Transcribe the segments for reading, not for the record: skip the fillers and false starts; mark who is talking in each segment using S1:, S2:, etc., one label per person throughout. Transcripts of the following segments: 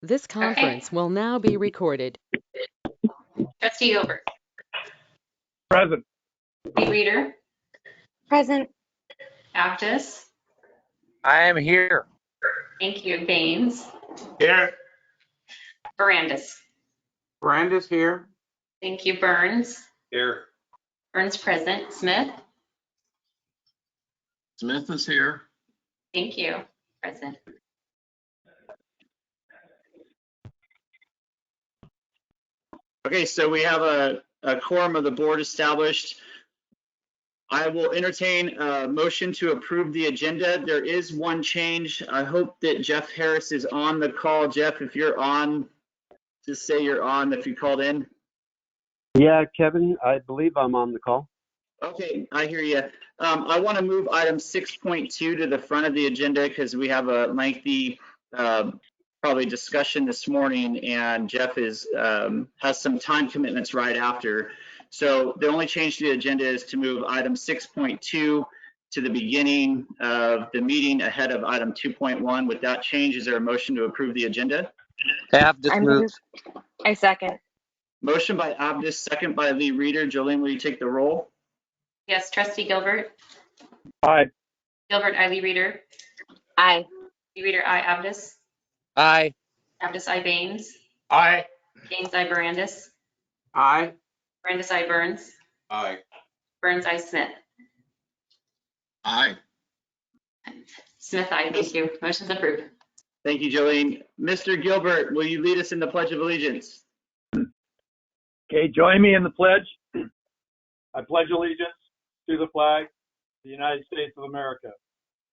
S1: This conference will now be recorded.
S2: Trustee Gilbert.
S3: Present.
S2: Lee Reader.
S4: Present.
S2: Aptis.
S5: I am here.
S2: Thank you. Baines.
S3: Here.
S2: Barandis.
S5: Branda's here.
S2: Thank you. Burns.
S3: Here.
S2: Burns present. Smith.
S6: Smith is here.
S2: Thank you. Present.
S7: Okay, so we have a quorum of the board established. I will entertain a motion to approve the agenda. There is one change. I hope that Jeff Harris is on the call. Jeff, if you're on, just say you're on if you called in.
S8: Yeah, Kevin, I believe I'm on the call.
S7: Okay, I hear you. I want to move item 6.2 to the front of the agenda because we have a lengthy probably discussion this morning, and Jeff is has some time commitments right after. So the only change to the agenda is to move item 6.2 to the beginning of the meeting ahead of item 2.1. With that change, is there a motion to approve the agenda?
S5: Have moved.
S4: I second.
S7: Motion by Abdus, second by Lee Reader. Jolene, will you take the roll?
S2: Yes. Trustee Gilbert.
S3: Aye.
S2: Gilbert, I. Lee Reader.
S4: Aye.
S2: Lee Reader, I. Aptis.
S5: Aye.
S2: Aptis, I. Baines.
S3: Aye.
S2: Baines, I. Barandis.
S5: Aye.
S2: Barandis, I. Burns.
S6: Aye.
S2: Burns, I. Smith.
S6: Aye.
S2: Smith, I. Thank you. Motion's approved.
S7: Thank you, Jolene. Mr. Gilbert, will you lead us in the Pledge of Allegiance?
S3: Okay, join me in the pledge. I pledge allegiance to the flag of the United States of America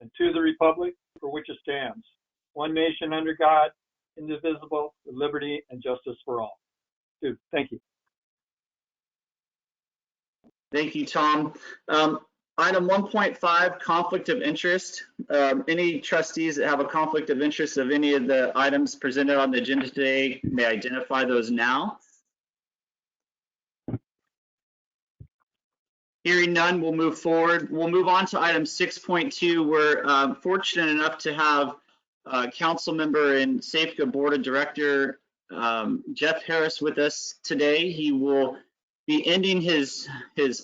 S3: and to the republic for which it stands, one nation under God, indivisible, with liberty and justice for all. Dude, thank you.
S7: Thank you, Tom. Item 1.5, conflict of interest. Any trustees that have a conflict of interest of any of the items presented on the agenda today may identify those now. Hearing none, we'll move forward. We'll move on to item 6.2. We're fortunate enough to have council member and SAFCA Board of Director Jeff Harris with us today. He will be ending his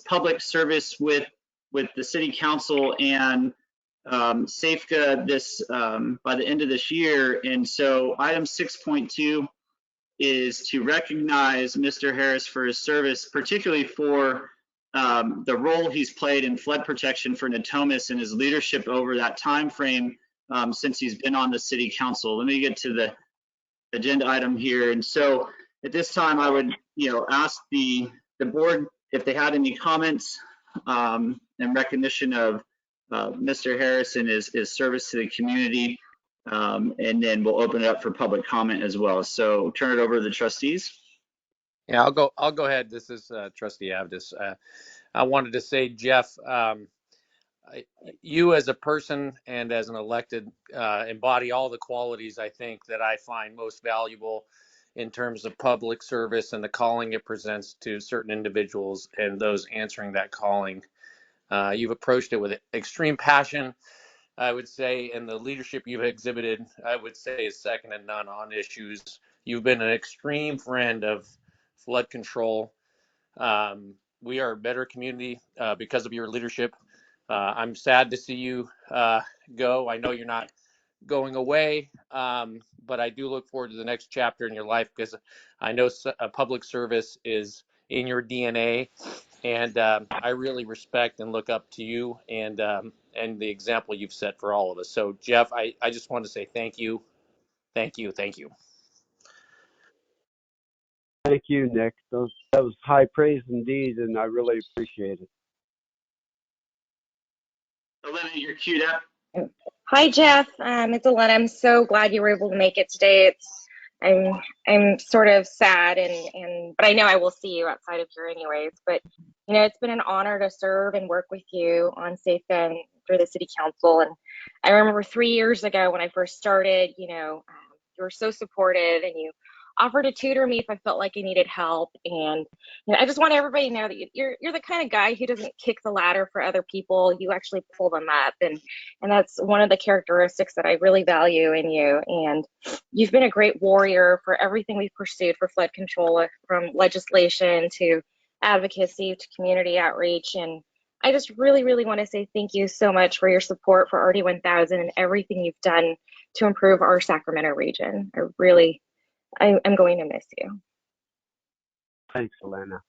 S7: public service with the City Council and SAFCA this by the end of this year. And so item 6.2 is to recognize Mr. Harris for his service, particularly for the role he's played in flood protection for Natomas and his leadership over that time frame since he's been on the City Council. Let me get to the agenda item here. And so at this time, I would ask the board if they had any comments in recognition of Mr. Harris and his service to the community, and then we'll open it up for public comment as well. So turn it over to the trustees.
S5: Yeah, I'll go ahead. This is Trustee Avdis. I wanted to say, Jeff, you as a person and as an elected embody all the qualities I think that I find most valuable in terms of public service and the calling it presents to certain individuals and those answering that calling. You've approached it with extreme passion, I would say, and the leadership you've exhibited, I would say, is second to none on issues. You've been an extreme friend of flood control. We are a better community because of your leadership. I'm sad to see you go. I know you're not going away, but I do look forward to the next chapter in your life because I know public service is in your DNA, and I really respect and look up to you and the example you've set for all of us. So, Jeff, I just want to say thank you, thank you, thank you.
S8: Thank you, Nick. That was high praise indeed, and I really appreciate it.
S7: Elena, you're queued up.
S4: Hi, Jeff. It's Elena. I'm so glad you were able to make it today. I'm sort of sad, but I know I will see you outside of here anyways. But it's been an honor to serve and work with you on SAFCA and through the City Council. And I remember 3 years ago when I first started, you were so supportive and you offer to tutor me if I felt like I needed help. And I just want everybody to know that you're the kind of guy who doesn't kick the ladder for other people. You actually pull them up, and that's one of the characteristics that I really value in you. And you've been a great warrior for everything we've pursued for flood control, from legislation to advocacy to community outreach. And I just really, really want to say thank you so much for your support for RD 1000 and everything you've done to improve our Sacramento region. I'm going to miss you.
S8: Thanks, Elena.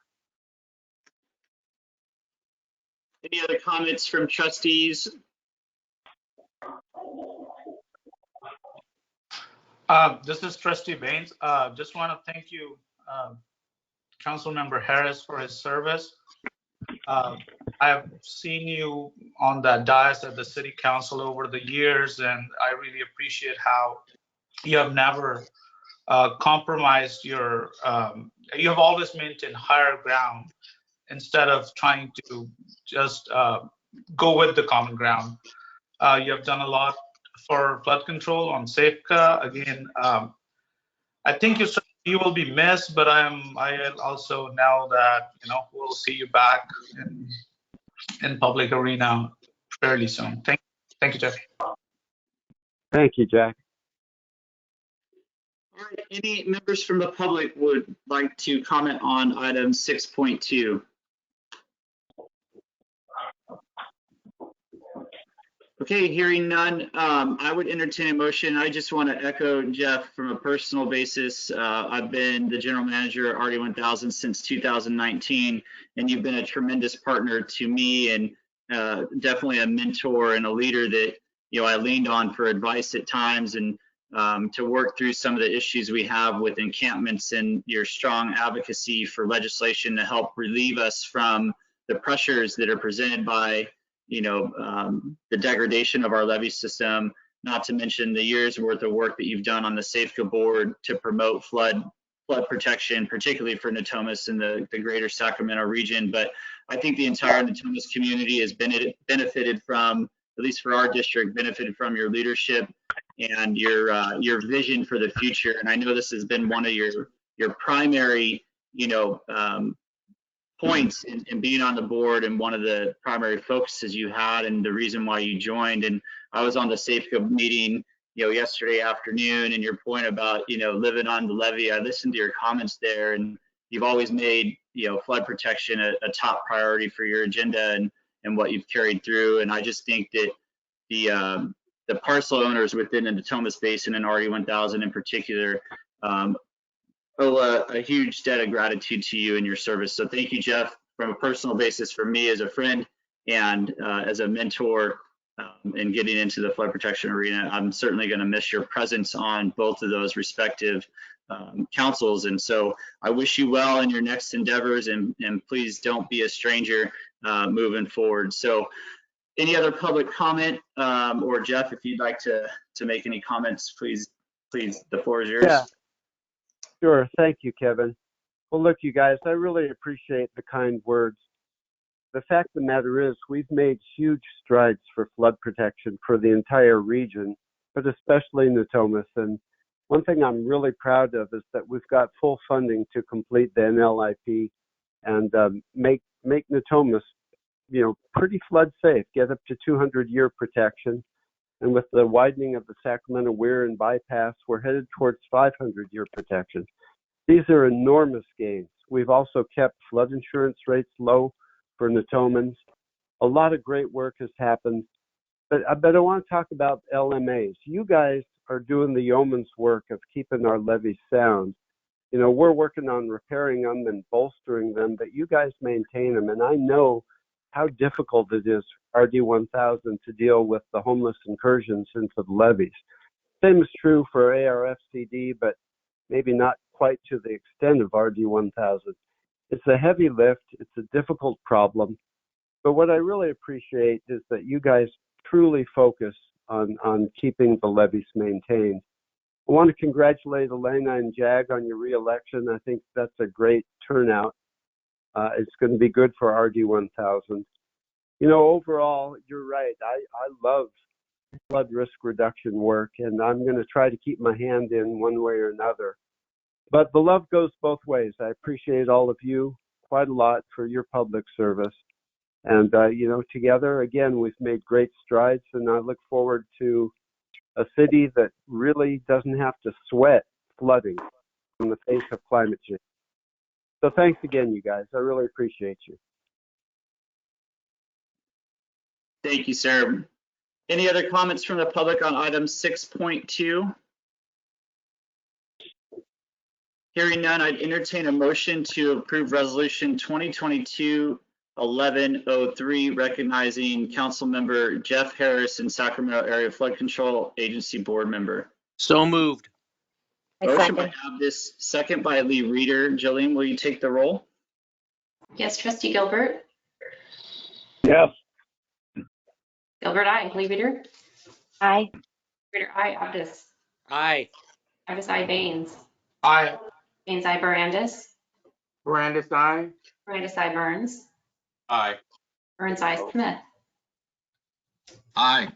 S7: Any other comments from trustees?
S6: This is Trustee Baines. Just want to thank you, Councilmember Harris, for his service. I've seen you on that dais at the City Council over the years, and I really appreciate how you have never compromised your. You have always maintained higher ground instead of trying to just go with the common ground. You have done a lot for flood control on Safeca. Again, I think you will be missed, but I also know that we'll see you back in public arena fairly soon. Thank you, Jeff.
S8: Thank you, Jack.
S7: All right, any members from the public would like to comment on item 6.2? Okay, hearing none, I would entertain a motion. I just want to echo Jeff from a personal basis. I've been the general manager at RD 1000 since 2019, and you've been a tremendous partner to me, and definitely a mentor and a leader that I leaned on for advice at times, and to work through some of the issues we have with encampments, and your strong advocacy for legislation to help relieve us from the pressures that are presented by the degradation of our levee system, not to mention the years worth of work that you've done on the Safeca board to promote flood protection, particularly for Natomas and the greater Sacramento region. But I think the entire Natomas community has benefited from, at least for our district, benefited from your leadership and your vision for the future. And I know this has been one of your primary, points in being on the board, and one of the primary focuses you had and the reason why you joined. And I was on the Safeco meeting yesterday afternoon, and your point about living on the levee, I listened to your comments there, and you've always made flood protection a top priority for your agenda and what you've carried through. And I just think that the parcel owners within the Natomas Basin and RD 1000 in particular owe a huge debt of gratitude to you and your service. So thank you, Jeff, from a personal basis, for me as a friend and as a mentor in getting into the flood protection arena. I'm certainly going to miss your presence on both of those respective councils. And so I wish you well in your next endeavors, and please don't be a stranger moving forward. So any other public comment, or Jeff, if you'd like to make any comments, please, the floor is yours.
S8: Yeah. Sure. Thank you, Kevin. Well, look, you guys, I really appreciate the kind words. The fact of the matter is we've made huge strides for flood protection for the entire region, but especially Natomas. And one thing I'm really proud of is that we've got full funding to complete the NLIP and make Natomas, pretty flood safe, get up to 200-year protection. And with the widening of the Sacramento Weir and bypass, we're headed towards 500-year protection. These are enormous gains. We've also kept flood insurance rates low for Natomans. A lot of great work has happened. But I want to talk about LMAs. You guys are doing the yeoman's work of keeping our levees sound. We're working on repairing them and bolstering them, but you guys maintain them. And I know how difficult it is for RD 1000 to deal with the homeless incursions into the levees. Same is true for ARFCD, but maybe not quite to the extent of RD 1000. It's a heavy lift. It's a difficult problem. But what I really appreciate is that you guys truly focus on keeping the levees maintained. I want to congratulate Elena and Jag on your reelection. I think that's a great turnout. It's going to be good for RD 1000. Overall, you're right. I love flood risk reduction work, and I'm going to try to keep my hand in one way or another. But the love goes both ways. I appreciate all of you quite a lot for your public service. And, you know, together, again, we've made great strides, and I look forward to a city that really doesn't have to sweat flooding in the face of climate change. So thanks again, you guys. I really appreciate you.
S7: Thank you, sir. Any other comments from the public on item 6.2? Hearing none, I'd entertain a motion to approve resolution 2022-1103, recognizing Councilmember Jeff Harris and Sacramento Area Flood Control Agency Board Member.
S5: So moved.
S4: I
S7: Motion by
S4: second.
S7: Abdus, second by Lee Reeder. Jolene, will you take the roll?
S2: Yes, Trustee Gilbert.
S3: Yes.
S2: Gilbert, aye. Lee Reader.
S4: Aye.
S2: Reader, aye. Abdus.
S5: Aye.
S2: Abdus, aye. Baines.
S6: Aye.
S2: Baines, aye. Barandis.
S6: Brandis, aye.
S2: Barandis, aye. Burns.
S6: Aye.
S2: Burns, aye. Smith.
S6: Aye.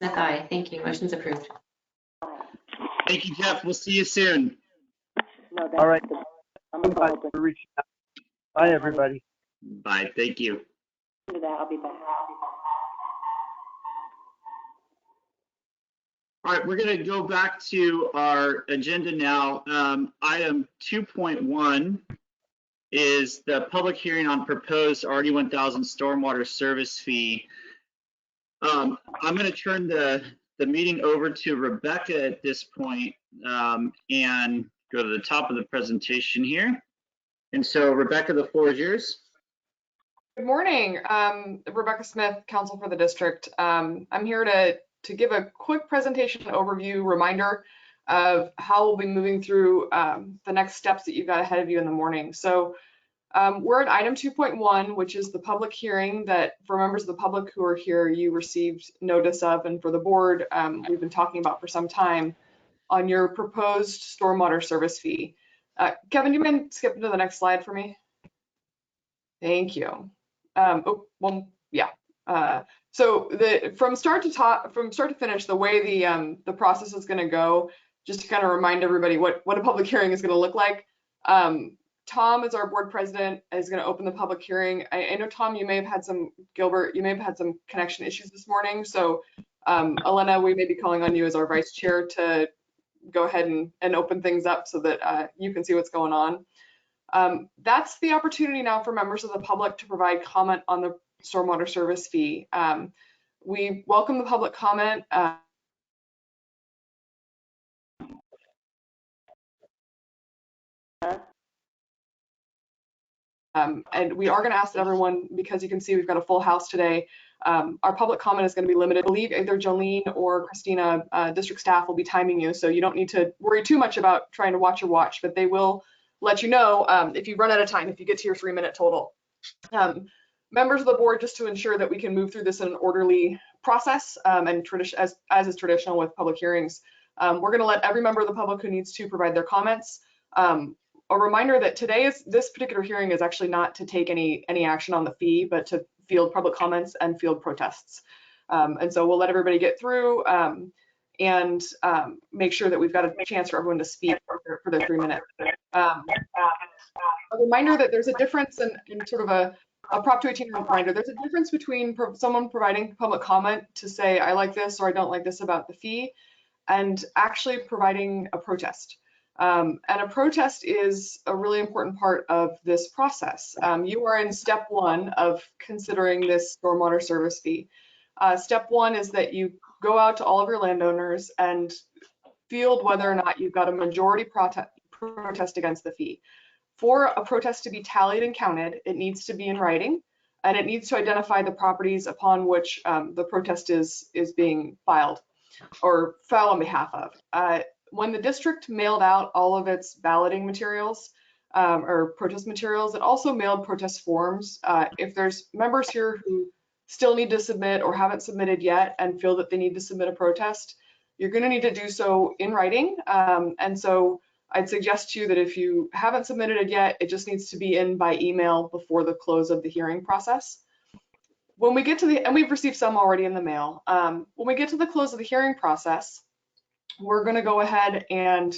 S2: Smith, aye. Thank you. Motion's approved.
S7: Thank you, Jeff. We'll see you soon.
S8: All right. Bye for reaching out. Bye, everybody.
S7: Bye. Thank you. All right, we're going to go back to our agenda now. Item 2.1 is the public hearing on proposed RD1000 stormwater service fee. I'm going to turn the meeting over to Rebecca at this point, and go to the top of the presentation here. And so, Rebecca, the floor is yours.
S9: Good morning, Rebecca Smith, Counsel for the District. I'm here to give a quick presentation overview reminder of how we'll be moving through the next steps that you've got ahead of you in the morning. So we're at item 2.1, which is the public hearing that for members of the public who are here, you received notice of, and for the board, we've been talking about for some time on your proposed stormwater service fee. Kevin, do you mind skipping to the next slide for me? Thank you. So from start to finish, the way the process is going to go, just to kind of remind everybody what a public hearing is going to look like. Tom, as our board president, is going to open the public hearing. I know, Tom, Gilbert, you may have had some connection issues this morning. So Elena, we may be calling on you as our vice chair to go ahead and open things up so that you can see what's going on. That's the opportunity now for members of the public to provide comment on the stormwater service fee. We welcome the public comment. And we are going to ask that everyone, because you can see we've got a full house today, our public comment is going to be limited. I believe either Jolene or Christina, district staff, will be timing you, so you don't need to worry too much about trying to watch your watch, but they will let you know if you run out of time, if you get to your 3-minute total. Members of the board, just to ensure that we can move through this in an orderly process and as is traditional with public hearings, we're going to let every member of the public who needs to provide their comments. A reminder that this particular hearing is actually not to take any action on the fee, but to field public comments and field protests. And so we'll let everybody get through and make sure that we've got a chance for everyone to speak for their 3 minutes. A reminder that there's a difference in sort of a Prop 218 reminder. There's a difference between someone providing public comment to say, I like this or I don't like this about the fee, and actually providing a protest. And a protest is a really important part of this process. You are in step 1 of considering this stormwater service fee. Step 1 is that you go out to all of your landowners and field whether or not you've got a majority protest against the fee. For a protest to be tallied and counted, it needs to be in writing, and it needs to identify the properties upon which the protest is being filed or filed on behalf of. When the district mailed out all of its balloting materials or protest materials, it also mailed protest forms. If there's members here who still need to submit or haven't submitted yet and feel that they need to submit a protest, you're going to need to do so in writing. And so I'd suggest to you that if you haven't submitted it yet, it just needs to be in by email before the close of the hearing process. When we get to and we've received some already in the mail. When we get to the close of the hearing process, we're going to go ahead and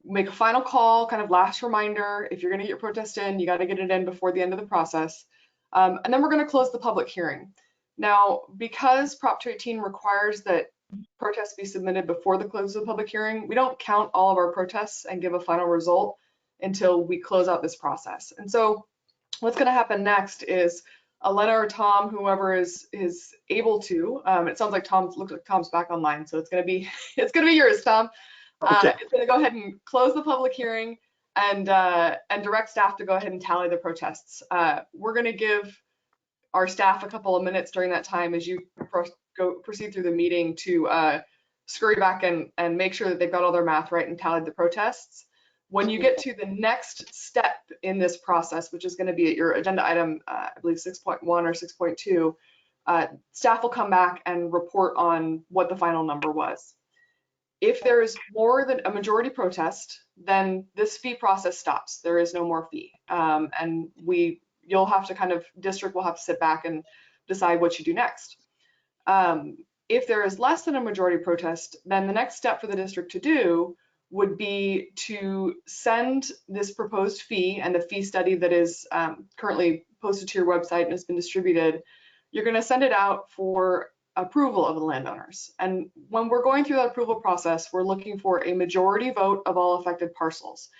S9: make a final call, kind of last reminder. If you're going to get your protest in, you got to get it in before the end of the process. And then we're going to close the public hearing. Now, because Prop 218 requires that protests be submitted before the close of the public hearing, we don't count all of our protests and give a final result until we close out this process. And so what's going to happen next is Elena or Tom, whoever is able to, it sounds like looks like Tom's back online, so it's going to be yours, Tom.
S3: Okay.
S9: It's going to go ahead and close the public hearing and direct staff to go ahead and tally the protests. We're going to give our staff a couple of minutes during that time as you proceed through the meeting to scurry back and make sure that they've got all their math right and tallied the protests. When you get to the next step in this process, which is going to be at your agenda item, I believe 6.1 or 6.2, staff will come back and report on what the final number was. If there is more than a majority protest, then this fee process stops. There is no more fee. And you'll have to district will have to sit back and decide what you do next. If there is less than a majority protest, then the next step for the district to do would be to send this proposed fee and the fee study that is currently posted to your website and has been distributed. You're going to send it out for approval of the landowners. And when we're going through that approval process, we're looking for a majority vote of all affected parcels.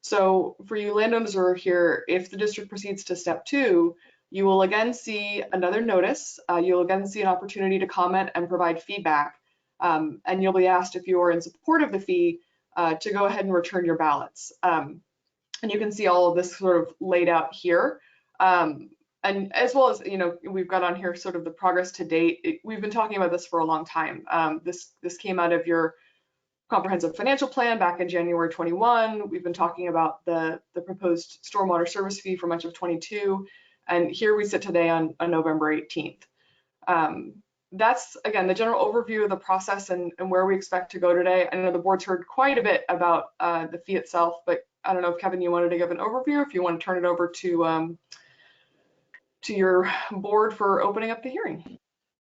S9: So for you landowners who are here, if the district proceeds to step 2, you will again see another notice. You'll again see an opportunity to comment and provide feedback. And you'll be asked if you are in support of the fee to go ahead and return your ballots. And you can see all of this sort of laid out here. And as well as, we've got on here sort of the progress to date. We've been talking about this for a long time. This came out of your comprehensive financial plan back in January 21. We've been talking about the proposed stormwater service fee for much of 22. And here we sit today on November 18th. That's, again, the general overview of the process and where we expect to go today. I know the board's heard quite a bit about the fee itself, but I don't know if, Kevin, you wanted to give an overview, if you want to turn it over to your board for opening up the hearing.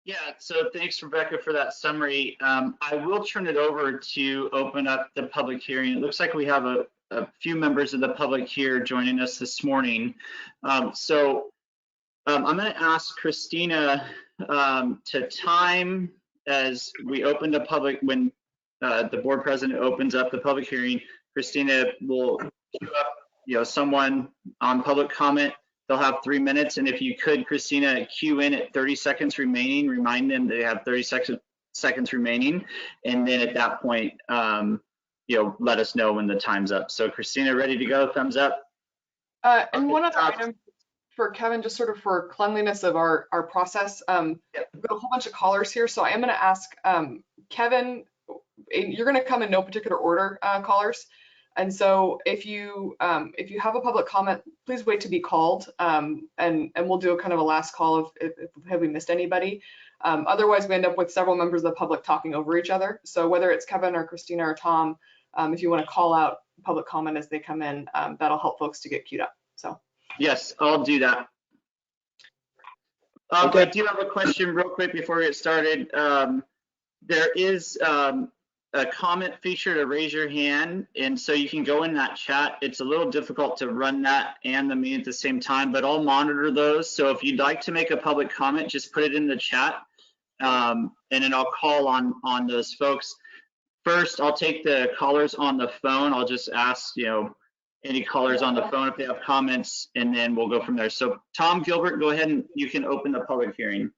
S7: Yeah, so thanks, Rebecca, for that summary. I will turn it over to open up the public hearing. It looks like we have a few members of the public here joining us this morning. I'm going to ask Christina to time as we open the public, when the board president opens up the public hearing. Christina will queue up, someone on public comment. They'll have 3 minutes, and if you could, Christina, queue in at 30 seconds remaining. Remind them they have 30 seconds remaining, and then at that point, let us know when the time's up. So, Christina, ready to go? Thumbs up.
S9: And one other item for Kevin, just sort of for cleanliness of our process. We've got a whole bunch of callers here, so I am going to ask Kevin. You're going to come in no particular order, callers. And so if you have a public comment, please wait to be called, and we'll do a kind of a last call if have we missed anybody. Otherwise, we end up with several members of the public talking over each other. So whether it's Kevin or Christina or Tom, if you want to call out public comment as they come in, that'll help folks to get queued up. So
S7: yes, I'll do that.
S3: Okay.
S7: I do have a question real quick before we get started. There is a comment feature to raise your hand, and so you can go in that chat. It's a little difficult to run that and the meeting at the same time, but I'll monitor those. So if you'd like to make a public comment, just put it in the chat, and then I'll call on those folks. First, I'll take the callers on the phone. I'll just ask, any callers on the phone if they have comments, and then we'll go from there. So Tom Gilbert, go ahead and you can open the public hearing.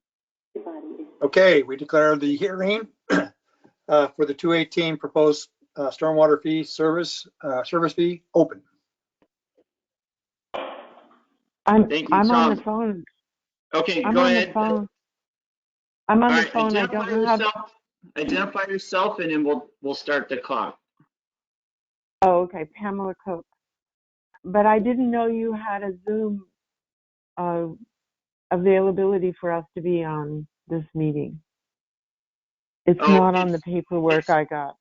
S10: Okay, we declare the hearing for the 218 proposed stormwater fee service fee open.
S7: Thank you,
S11: I'm
S7: Tom.
S11: on the phone.
S7: Okay,
S11: I'm
S7: go
S11: on
S7: ahead.
S11: the phone. I'm on
S7: All
S11: the
S7: right,
S11: phone. I don't know how.
S7: Identify yourself, and then we'll start the clock.
S11: Oh, okay, Pamela Cook. But I didn't know you had a Zoom availability for us to be on this meeting. It's not on the paperwork I got.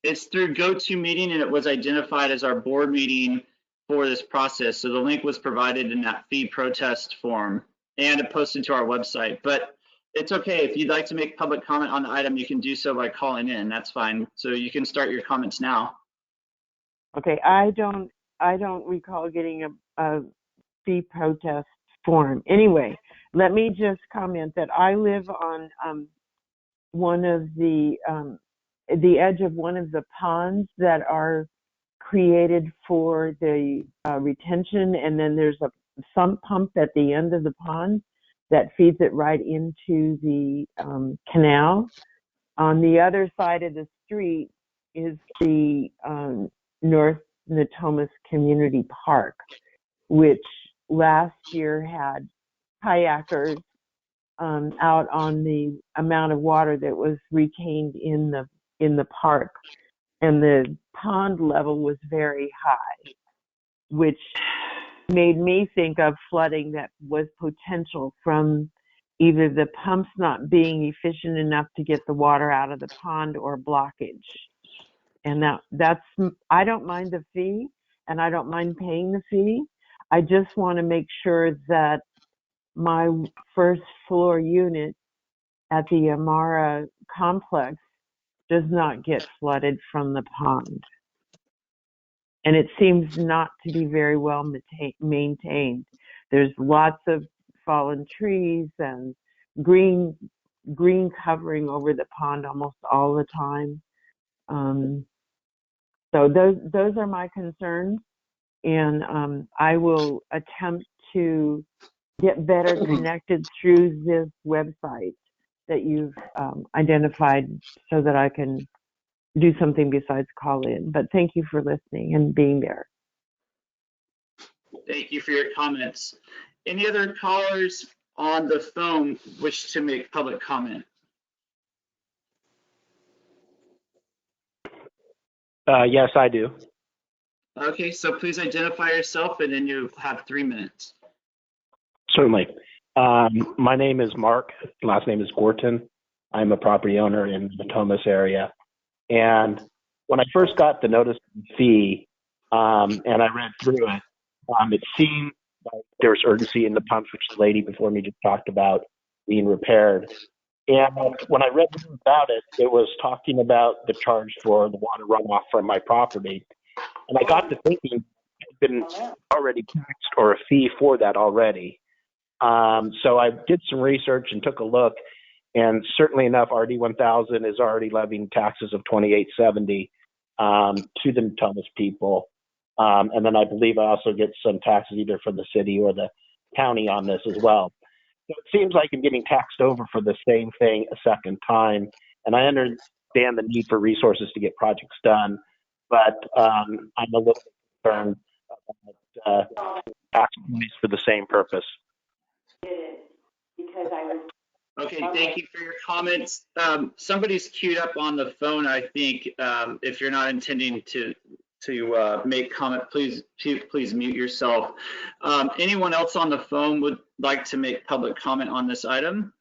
S7: It's through GoToMeeting, and it was identified as our board meeting for this process. So the link was provided in that fee protest form, and it posted to our website. But it's okay. If you'd like to make public comment on the item, you can do so by calling in. That's fine. So you can start your comments now.
S11: Okay, I don't recall getting a fee protest form. Anyway, let me just comment that I live on one of the edge of one of the ponds that are created for the retention, and then there's a sump pump at the end of the pond that feeds it right into the canal. On the other side of the street is the North Natomas Community Park, which last year had kayakers out on the amount of water that was retained in the park, and the pond level was very high, which made me think of flooding that was potential from either the pumps not being efficient enough to get the water out of the pond or blockage. And that's I don't mind the fee, and I don't mind paying the fee. I just want to make sure that my first floor unit at the Amara complex does not get flooded from the pond. And it seems not to be very well maintained. There's lots of fallen trees and green covering over the pond almost all the time. So those are my concerns, and I will attempt to get better connected through this website that you've identified so that I can do something besides call in. But thank you for listening and being there.
S7: Thank you for your comments. Any other callers on the phone wish to make public comment?
S12: Yes, I do.
S7: Okay, so please identify yourself and then you have 3 minutes.
S12: Certainly. My name is Mark. Last name is Gorton. I'm a property owner in the Thomas area. And when I first got the notice of fee, and I read through it, it seemed like there was urgency in the pumps, which the lady before me just talked about being repaired. And when I read about it, it was talking about the charge for the water runoff from my property. And I got to thinking, I'd been already taxed or a fee for that already. So I did some research and took a look, and certainly enough, RD 1000 is already levying taxes of $28.70 to the Thomas people. And then I believe I also get some taxes either from the city or the county on this as well. So it seems like I'm getting taxed over for the same thing a second time. And I understand the need for resources to get projects done, but I'm a little concerned about tax monies for the same purpose.
S7: Okay, thank you for your comments. Somebody's queued up on the phone, I think. If you're not intending to make comment, please mute yourself. Anyone else on the phone would like to make public comment on this item?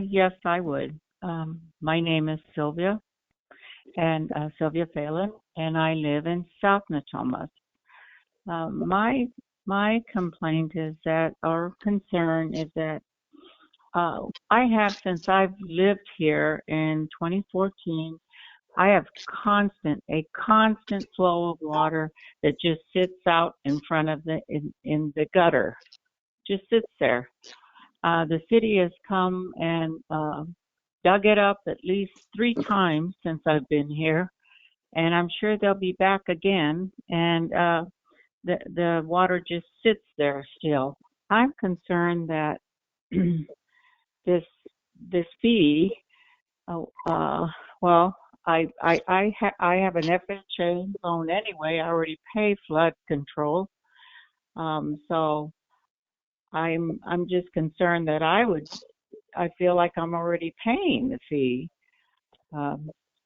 S13: Yes, I would. My name is Sylvia, and Sylvia Phelan, and I live in South Natomas. My complaint is that, or concern is that I have, since I've lived here in 2014, I have a constant flow of water that just sits out in front of in the gutter, just sits there. The city has come and dug it up at least 3 times since I've been here, and I'm sure they'll be back again, and the water just sits there still. I'm concerned that this fee, well, I have an FHA loan anyway. I already pay flood control, so I'm just concerned that I feel like I'm already paying the fee.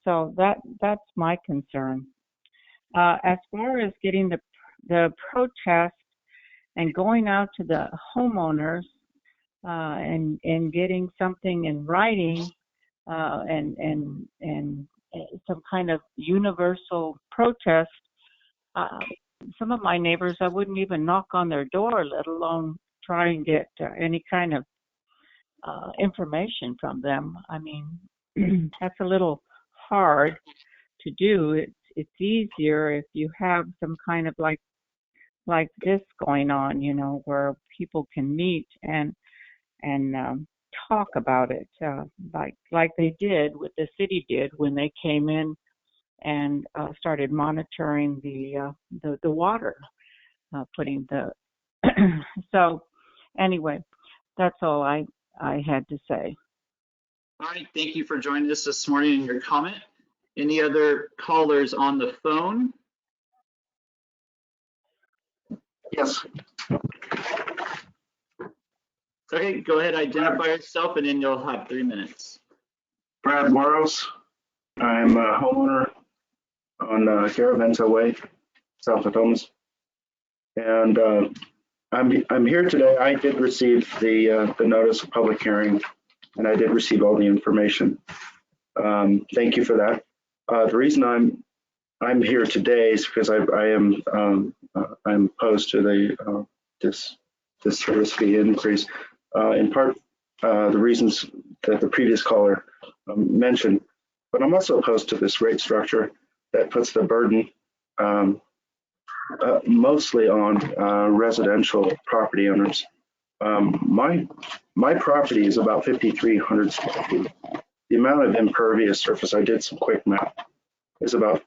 S13: So that's my concern. As far as getting the protest and going out to the homeowners and getting something in writing and some kind of universal protest, some of my neighbors, I wouldn't even knock on their door, let alone try and get any kind of information from them. I mean, that's a little hard to do. it's easier if you have some kind of like this going on, you know, where people can meet and talk about it, like they did, what the city did when they came in and started monitoring the water, putting the so anyway, that's all I had to say.
S7: All right, thank you for joining us this morning in your comment. Any other callers on the phone?
S14: Yes,
S7: Okay, go ahead, identify yourself, and then you'll have 3 minutes.
S14: Brad Moros. I'm a homeowner on Garaventa Way, south of Thomas. And I'm here today. I did receive the notice of public hearing, and I did receive all the information. Thank you for that. The reason I'm here today is because I'm opposed to the this service fee increase. In part, the reasons that the previous caller mentioned, but I'm also opposed to this rate structure that puts the burden mostly on residential property owners. My property is about 5,300 square feet. The amount of impervious surface, I did some quick math, is about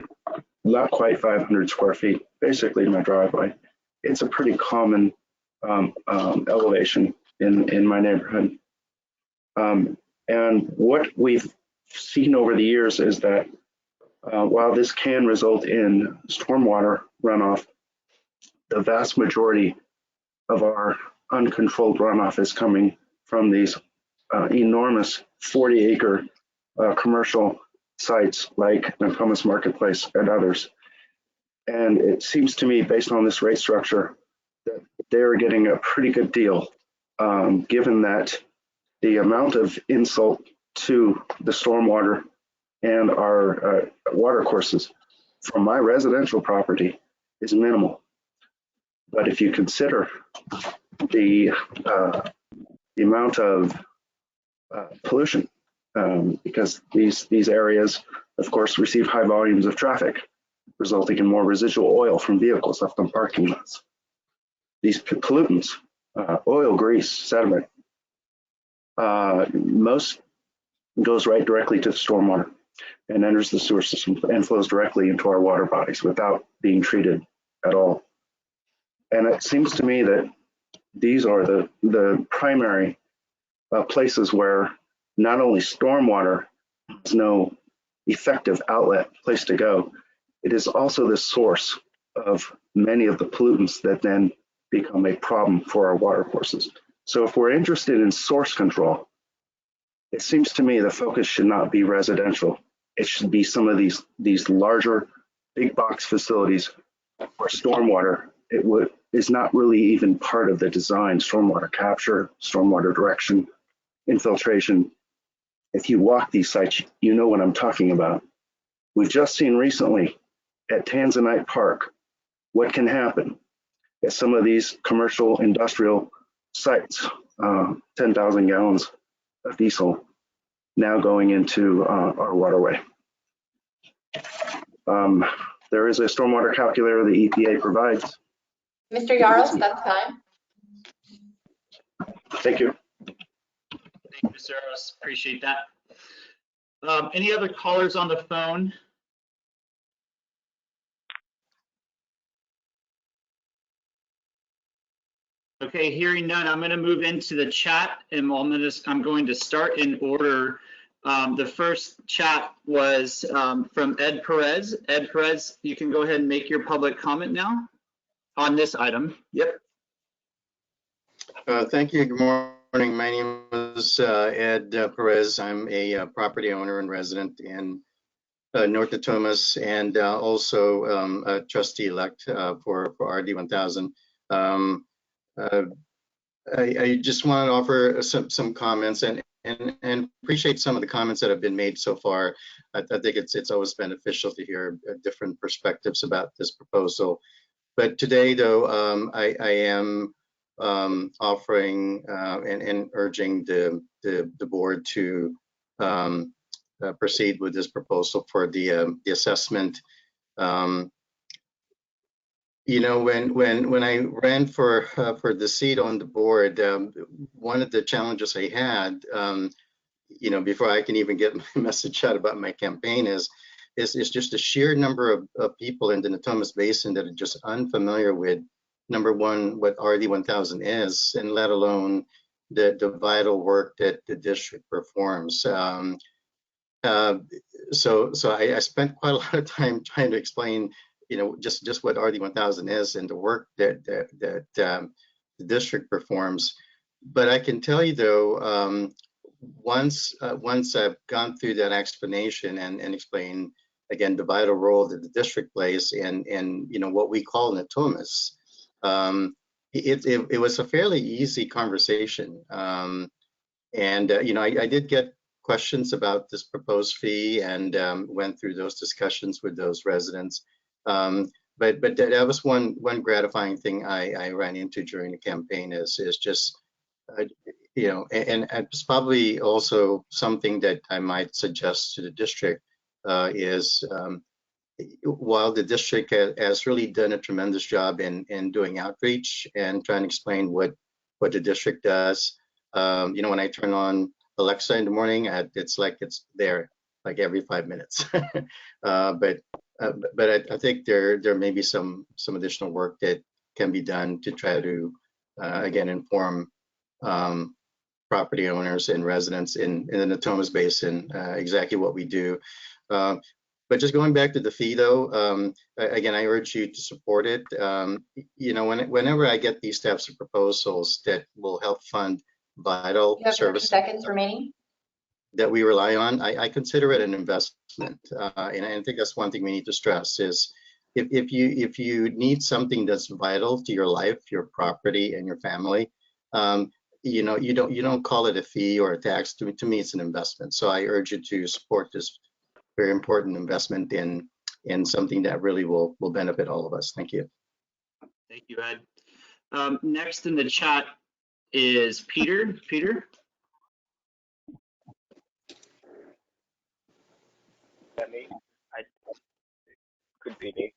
S14: not quite 500 square feet, basically my driveway. It's a pretty common elevation in my neighborhood. And what we've seen over the years is that while this can result in stormwater runoff, the vast majority of our uncontrolled runoff is coming from these enormous 40-acre commercial sites like the Thomas Marketplace and others. And it seems to me, based on this rate structure, that they're getting a pretty good deal, given that the amount of insult to the stormwater and our water courses from my residential property is minimal. But if you consider the amount of pollution, because these areas, of course, receive high volumes of traffic, resulting in more residual oil from vehicles left on parking lots. These pollutants, oil, grease, sediment, most goes right directly to the stormwater and enters the sewer system and flows directly into our water bodies without being treated at all. And it seems to me that these are the primary places where not only stormwater has no effective outlet place to go, it is also the source of many of the pollutants that then become a problem for our water courses. So if we're interested in source control, it seems to me the focus should not be residential. It should be some of these larger big box facilities where stormwater is not really even part of the design. Stormwater capture, stormwater direction, infiltration. If you walk these sites, you know what I'm talking about. We've just seen recently at Tanzanite Park what can happen at some of these commercial industrial sites. 10,000 gallons of diesel now going into our waterway. There is a stormwater calculator the EPA provides.
S2: Mr. Yarls, that's time.
S14: Thank you.
S7: Thank you, Mr. Eros. Appreciate that. Any other callers on the phone? Okay, hearing none, I'm going to move into the chat, and I'm going to start in order. The first chat was from Ed Perez. Ed Perez, you can go ahead and make your public comment now on this item. Yep.
S15: Thank you. Good morning. My name is Ed Perez. I'm a property owner and resident in north of Thomas, and also a trustee-elect for RD 1000. I just want to offer some comments and appreciate some of the comments that have been made so far. I think it's always beneficial to hear different perspectives about this proposal. But today, though, I am offering and urging the board to proceed with this proposal for the assessment You know, when I ran for the seat on the board, one of the challenges I had, you know, before I can even get my message out about my campaign is just the sheer number of people in the Natomas Basin that are just unfamiliar with, number one, what RD 1000 is, and let alone the vital work that the district performs. So I spent quite a lot of time trying to explain, you know, just what RD 1000 is and the work that the district performs. But I can tell you though, once I've gone through that explanation and explain again the vital role that the district plays in you know what we call Natomas, it was a fairly easy conversation. And you know, I did get questions about this proposed fee and went through those discussions with those residents. But that was one gratifying thing I ran into during the campaign is just you know, and it's probably also something that I might suggest to the district is while the district has really done a tremendous job in doing outreach and trying to explain what the district does. You know, when I turn on Alexa in the morning, it's like it's there like every 5 minutes. But I think there may be some additional work that can be done to try to again inform property owners and residents in the Natomas Basin exactly what we do. But just going back to the fee though, again, I urge you to support it. You know, whenever I get these types of proposals that will help fund vital
S2: You have 30
S15: services
S2: seconds remaining.
S15: that we rely on, I consider it an investment. And I think that's one thing we need to stress is if you need something that's vital to your life, your property, and your family, you know, you don't call it a fee or a tax. To me, it's an investment. So I urge you to support this very important investment in something that really will benefit all of us. Thank you.
S7: Thank you, Ed. Next in the chat is Peter. Peter?
S16: That me? I could be me.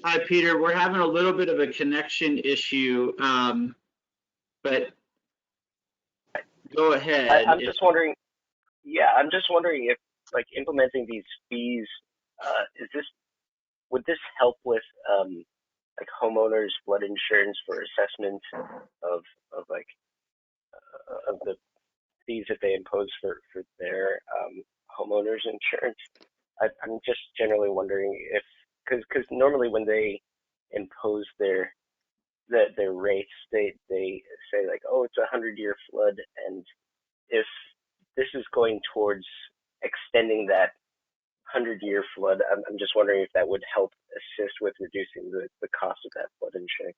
S7: Hi, Peter. We're having a little bit of a connection issue, but go ahead.
S16: I'm just wondering. Yeah, I'm just wondering if, like, implementing these fees, would this help with like homeowners' flood insurance for assessment of like of the fees that they impose for their homeowners insurance? I'm just generally wondering if, because normally when they impose their rates, they say like, oh, it's a 100-year flood, and if this is going towards extending that 100-year flood, I'm just wondering if that would help assist with reducing the cost of that flood insurance.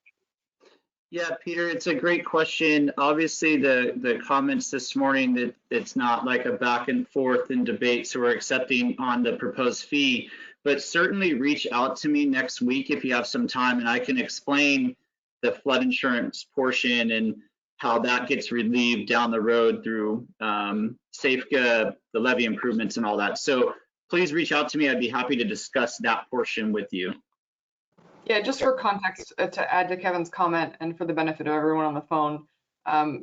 S7: Yeah, Peter, it's a great question. Obviously, the comments this morning that it's not like a back and forth in debate, so we're accepting on the proposed fee, but certainly reach out to me next week if you have some time and I can explain the flood insurance portion and how that gets relieved down the road through SAFEGA, the levee improvements and all that. So please reach out to me. I'd be happy to discuss that portion with you.
S9: Yeah, just for context, to add to Kevin's comment and for the benefit of everyone on the phone,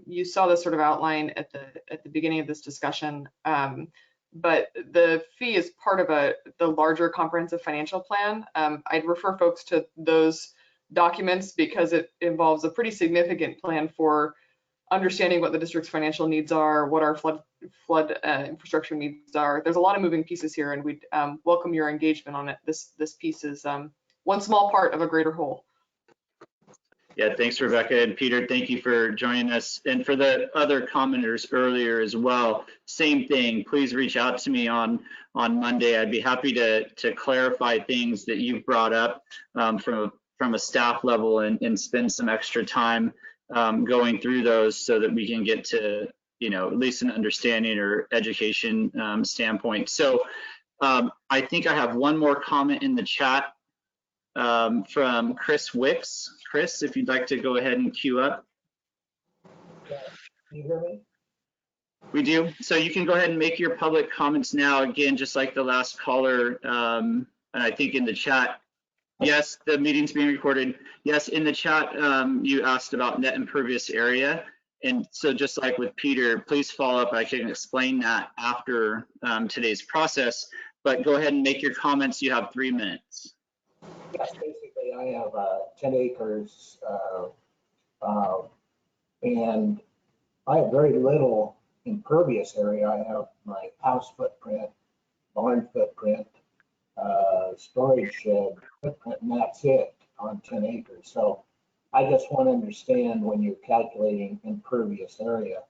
S9: you saw this sort of outline at the beginning of this discussion, but the fee is part of the larger comprehensive financial plan. I'd refer folks to those documents because it involves a pretty significant plan for understanding what the district's financial needs are, what our flood infrastructure needs are. There's a lot of moving pieces here, and we'd welcome your engagement on it. This piece is one small part of a greater whole.
S7: Yeah, thanks, Rebecca. And Peter, thank you for joining us. And for the other commenters earlier as well, same thing. Please reach out to me on Monday. I'd be happy to clarify things that you've brought up from a staff level and spend some extra time going through those so that we can get to, you know, at least an understanding or education standpoint. So I think I have one more comment in the chat from Chris Wicks. Chris, if you'd like to go ahead and queue up.
S17: Can you hear me?
S7: We do. So you can go ahead and make your public comments now. Again, just like the last caller, and I think in the chat. Yes, the meeting's being recorded. Yes, in the chat, you asked about net impervious area. And so just like with Peter, please follow up. I can explain that after today's process, but go ahead and make your comments. You have 3 minutes.
S17: Yes, basically I have 10 acres and I have very little impervious area. I have my house footprint, barn footprint, storage shed footprint, and that's it on 10 acres. So I just want to understand when you're calculating impervious area,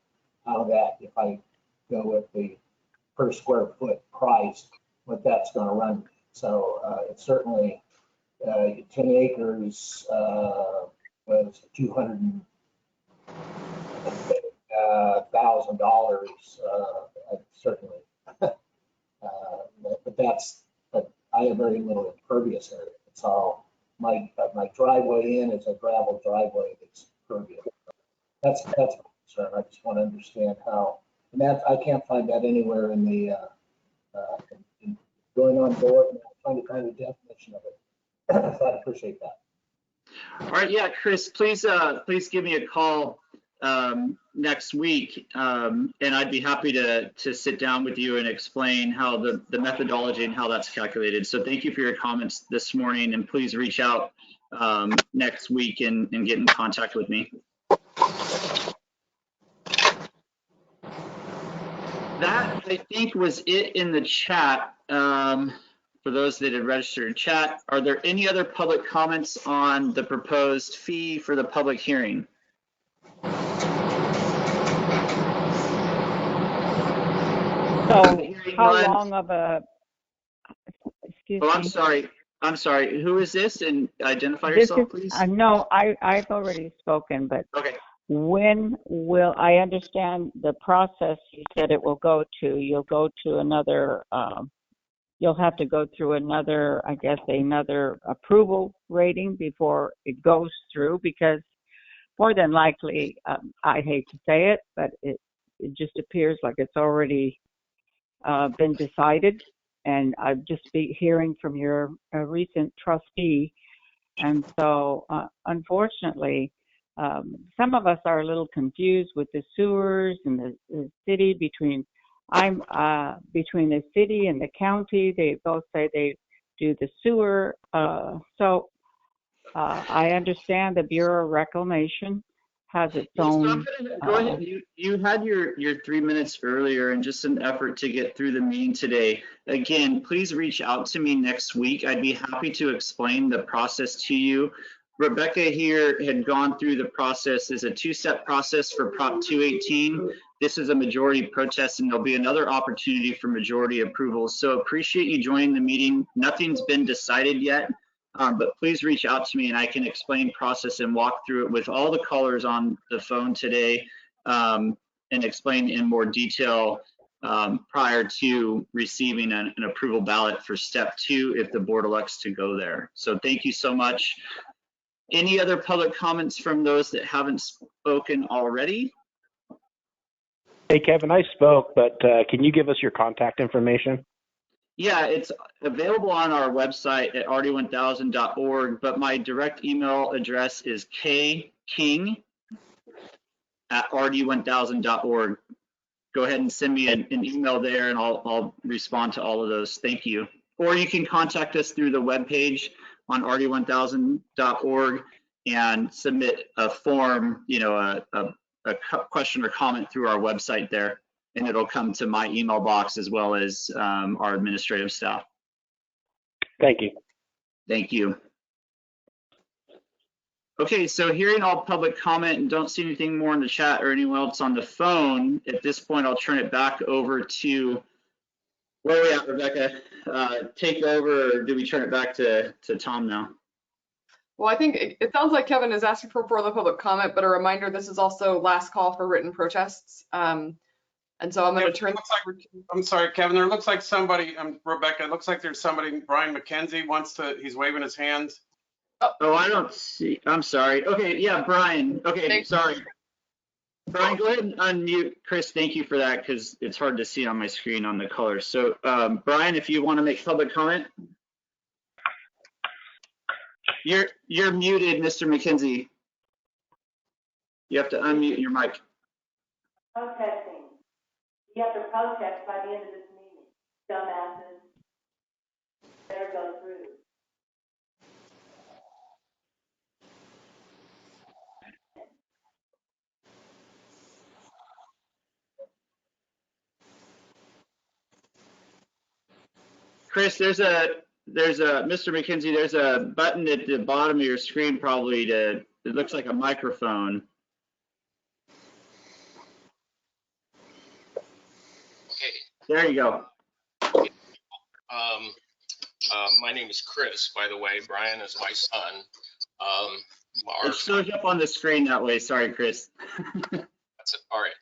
S17: how that, if I go with the per square foot price, what that's going to run. So it's certainly 10 acres was $200,000 certainly. But I have very little impervious area. It's all my driveway in is a gravel driveway that's pervious. That's my concern. I just want to understand how, and that I can't find that anywhere in the in going on board and trying to find a definition of it. So I appreciate that.
S7: All right, yeah, Chris, please give me a call next week, and I'd be happy to sit down with you and explain how the methodology and how that's calculated. So thank you for your comments this morning, and please reach out next week and get in contact with me. That, I think, was it in the chat. For those that had registered in chat, are there any other public comments on the proposed fee for the public hearing?
S13: So how long of a, excuse me.
S7: Oh, I'm sorry. Who is this? And identify yourself, please.
S13: No, I've already spoken, but
S7: okay.
S13: When will, I understand the process you said it will go to, you'll go to another, you'll have to go through another, I guess, another approval rating before it goes through, because more than likely, I hate to say it, but it just appears like it's already been decided. And I've just been hearing from your recent trustee. And so, unfortunately, some of us are a little confused with the sewers and the city between the city and the county. They both say they do the sewer. So I understand the Bureau of Reclamation has its own.
S7: Go ahead. You had your 3 minutes earlier, and just an effort to get through the meeting today. Again, please reach out to me next week. I'd be happy to explain the process to you. Rebecca here had gone through the process as a two-step process for Prop 218. This is a majority protest, and there'll be another opportunity for majority approval. So appreciate you joining the meeting. Nothing's been decided yet. But please reach out to me and I can explain process and walk through it with all the callers on the phone today, and explain in more detail prior to receiving an approval ballot for step 2 if the board elects to go there. So thank you so much. Any other public comments from those that haven't spoken already?
S12: Hey, Kevin, I spoke, but can you give us your contact information?
S7: Yeah, it's available on our website at rd1000.org, but my direct email address is kking@rd1000.org. Go ahead and send me an email there and I'll respond to all of those. Thank you. Or you can contact us through the webpage on rd1000.org and submit a form, a question or comment through our website there. And it'll come to my email box as well as our administrative staff.
S12: Thank you.
S7: Thank you. Okay, so hearing all public comment and don't see anything more in the chat or anyone else on the phone, at this point, I'll turn it back over to, where are we at, Rebecca? Take over, or do we turn it back to Tom now?
S9: Well, I think it sounds like Kevin is asking for further public comment, but a reminder, this is also last call for written protests. And so I'm going to turn.
S18: I'm sorry, Kevin. There looks like somebody. Rebecca. It looks like there's somebody. Brian McKenzie wants to. He's waving his hands.
S7: Oh, I don't see. I'm sorry. Okay, yeah, Brian. Okay, sorry. Brian, go ahead and unmute. Chris, thank you for that because it's hard to see on my screen on the colors. So Brian, if you want to make public comment, you're muted, Mr. McKenzie. You have to unmute your mic.
S19: Protesting. You have to protest by the end of this meeting. Dumbasses. Better go through.
S7: Chris, there's a Mr. McKenzie, there's a button at the bottom of your screen probably it looks like a microphone.
S20: Okay.
S7: There you go.
S20: My name is Chris, by the way. Brian is my son.
S7: It shows up on the screen that way. Sorry, Chris.
S20: That's it. All right.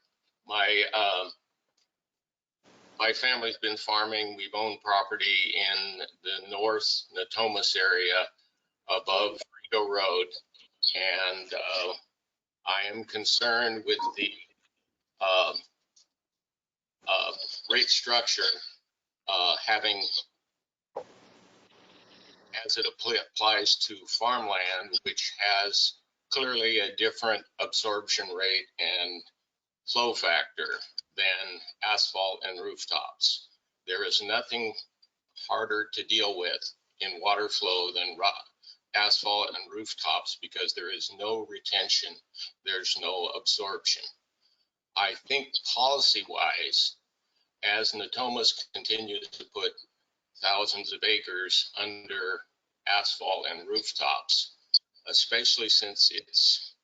S20: My family's been farming. We've owned property in the North Natomas area above Rigo Road, and I am concerned with the rate structure having, as it applies to farmland, which has clearly a different absorption rate and flow factor than asphalt and rooftops. There is nothing harder to deal with in water flow than asphalt and rooftops because there is no retention, there's no absorption. I think policy-wise, as Natomas continues to put thousands of acres under asphalt and rooftops, especially since it's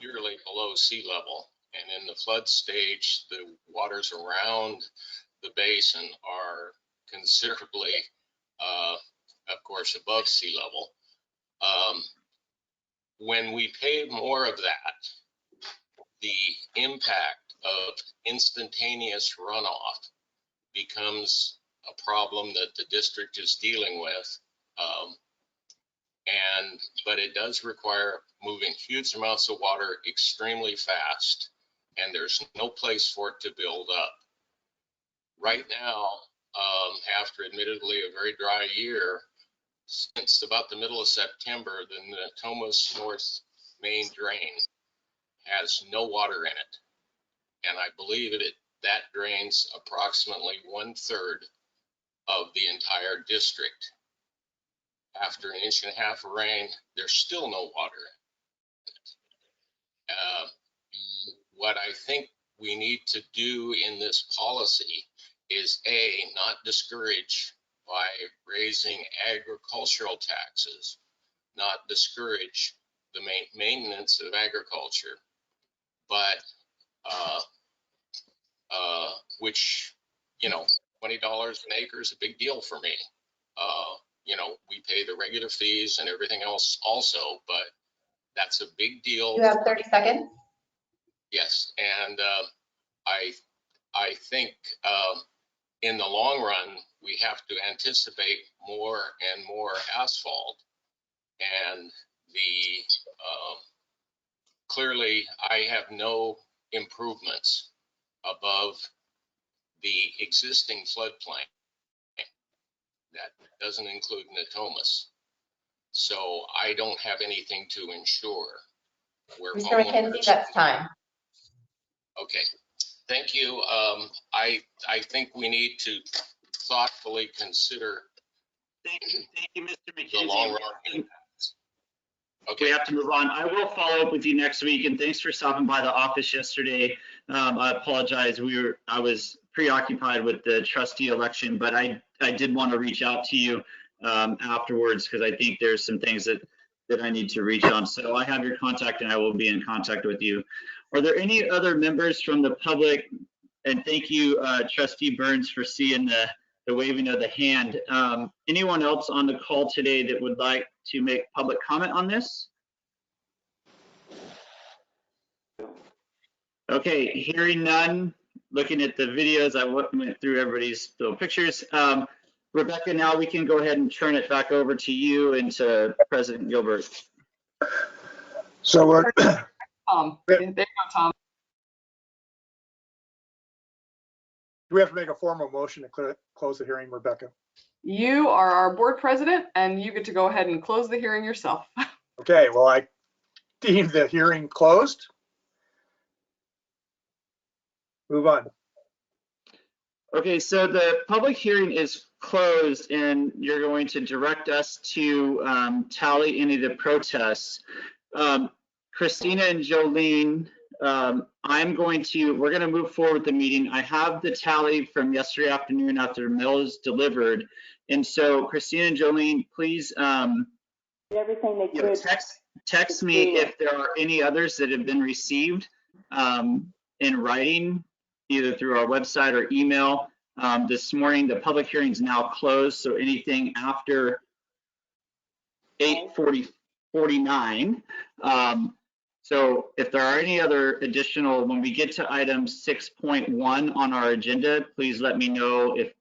S20: yearly below sea level, and in the flood stage, the waters around the basin are considerably, of course, above sea level. When we pave more of that, the impact of instantaneous runoff becomes a problem that the district is dealing with. But it does require moving huge amounts of water extremely fast, and there's no place for it to build up. Right now, after admittedly a very dry year, since about the middle of September, the Natomas North main drain has no water in it. And I believe that drains approximately 1/3 of the entire district. After an inch and a half of rain, there's still no water. What I think we need to do in this policy is not discourage by raising agricultural taxes, not discourage the maintenance of agriculture, but which, $20 an acre is a big deal for me. We pay the regular fees and everything else also, but that's a big deal.
S2: You have 30 seconds.
S20: Yes, and I think in the long run, we have to anticipate more and more asphalt, and clearly I have no improvements above the existing floodplain. That doesn't include Natomas. So I don't have anything to ensure.
S2: Mr. McKenzie, that's time.
S20: Okay, thank you. I think we need to thoughtfully consider
S7: Thank you, Mr. McKenzie.
S20: the long run.
S7: Okay. We have to move on. I will follow up with you next week, and thanks for stopping by the office yesterday. I apologize. I was preoccupied with the trustee election, but I did want to reach out to you afterwards because I think there's some things that I need to reach on. So I have your contact, and I will be in contact with you. Are there any other members from the public? And thank you, Trustee Burns, for seeing the waving of the hand. Anyone else on the call today that would like to make public comment on this? Okay, hearing none, looking at the videos, I went through everybody's little pictures. Rebecca, now we can go ahead and turn it back over to you and to President Gilbert.
S10: So
S9: Tom, there you go, Tom.
S10: Do we have to make a formal motion to close the hearing, Rebecca?
S9: You are our board president and you get to go ahead and close the hearing yourself.
S10: Okay, well, I deem the hearing closed. Move on.
S7: Okay, so the public hearing is closed and you're going to direct us to tally any of the protests. Christina and Jolene, we're going to move forward with the meeting. I have the tally from yesterday afternoon after the mail is delivered. And so Christina and Jolene, please
S19: Everything they could.
S7: text me if there are any others that have been received in writing, either through our website or email. This morning, the public hearing is now closed, so anything after 8:49. So if there are any other additional, when we get to item 6.1 on our agenda, please let me know if,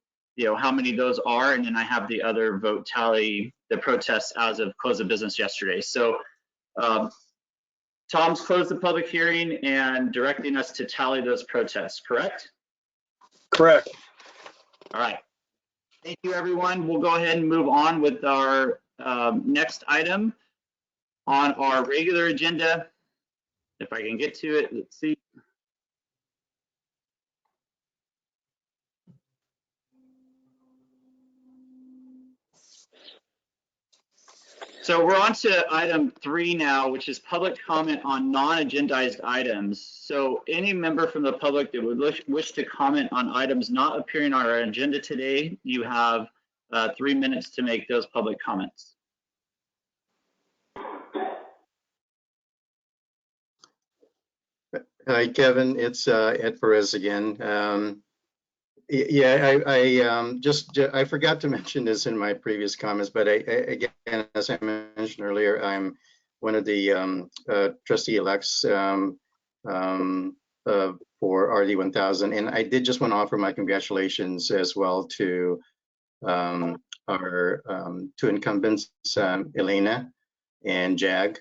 S7: how many of those are, and then I have the other vote tally, the protests as of close of business yesterday. So Tom's closed the public hearing and directing us to tally those protests, correct?
S10: Correct.
S7: All right. Thank you, everyone. We'll go ahead and move on with our next item on our regular agenda. If I can get to it, let's see. So we're on to item 3 now, which is public comment on non-agendized items. So any member from the public that would wish to comment on items not appearing on our agenda today, you have 3 minutes to make those public comments.
S15: Hi, Kevin. It's Ed Perez again. I forgot to mention this in my previous comments, but again, as I mentioned earlier, I'm one of the trustee elects for RD 1000, and I did just want to offer my congratulations as well to our two incumbents, Elena and Jag.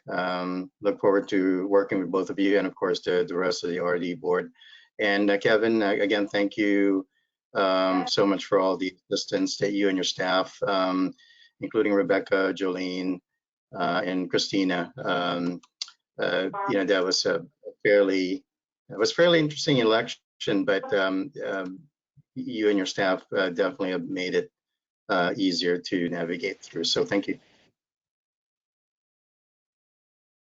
S15: Look forward to working with both of you and of course the rest of the RD board. And Kevin, again, thank you so much for all the assistance that you and your staff, including Rebecca, Jolene, and Christina. That was a fairly interesting election, but you and your staff definitely have made it easier to navigate through. So thank you.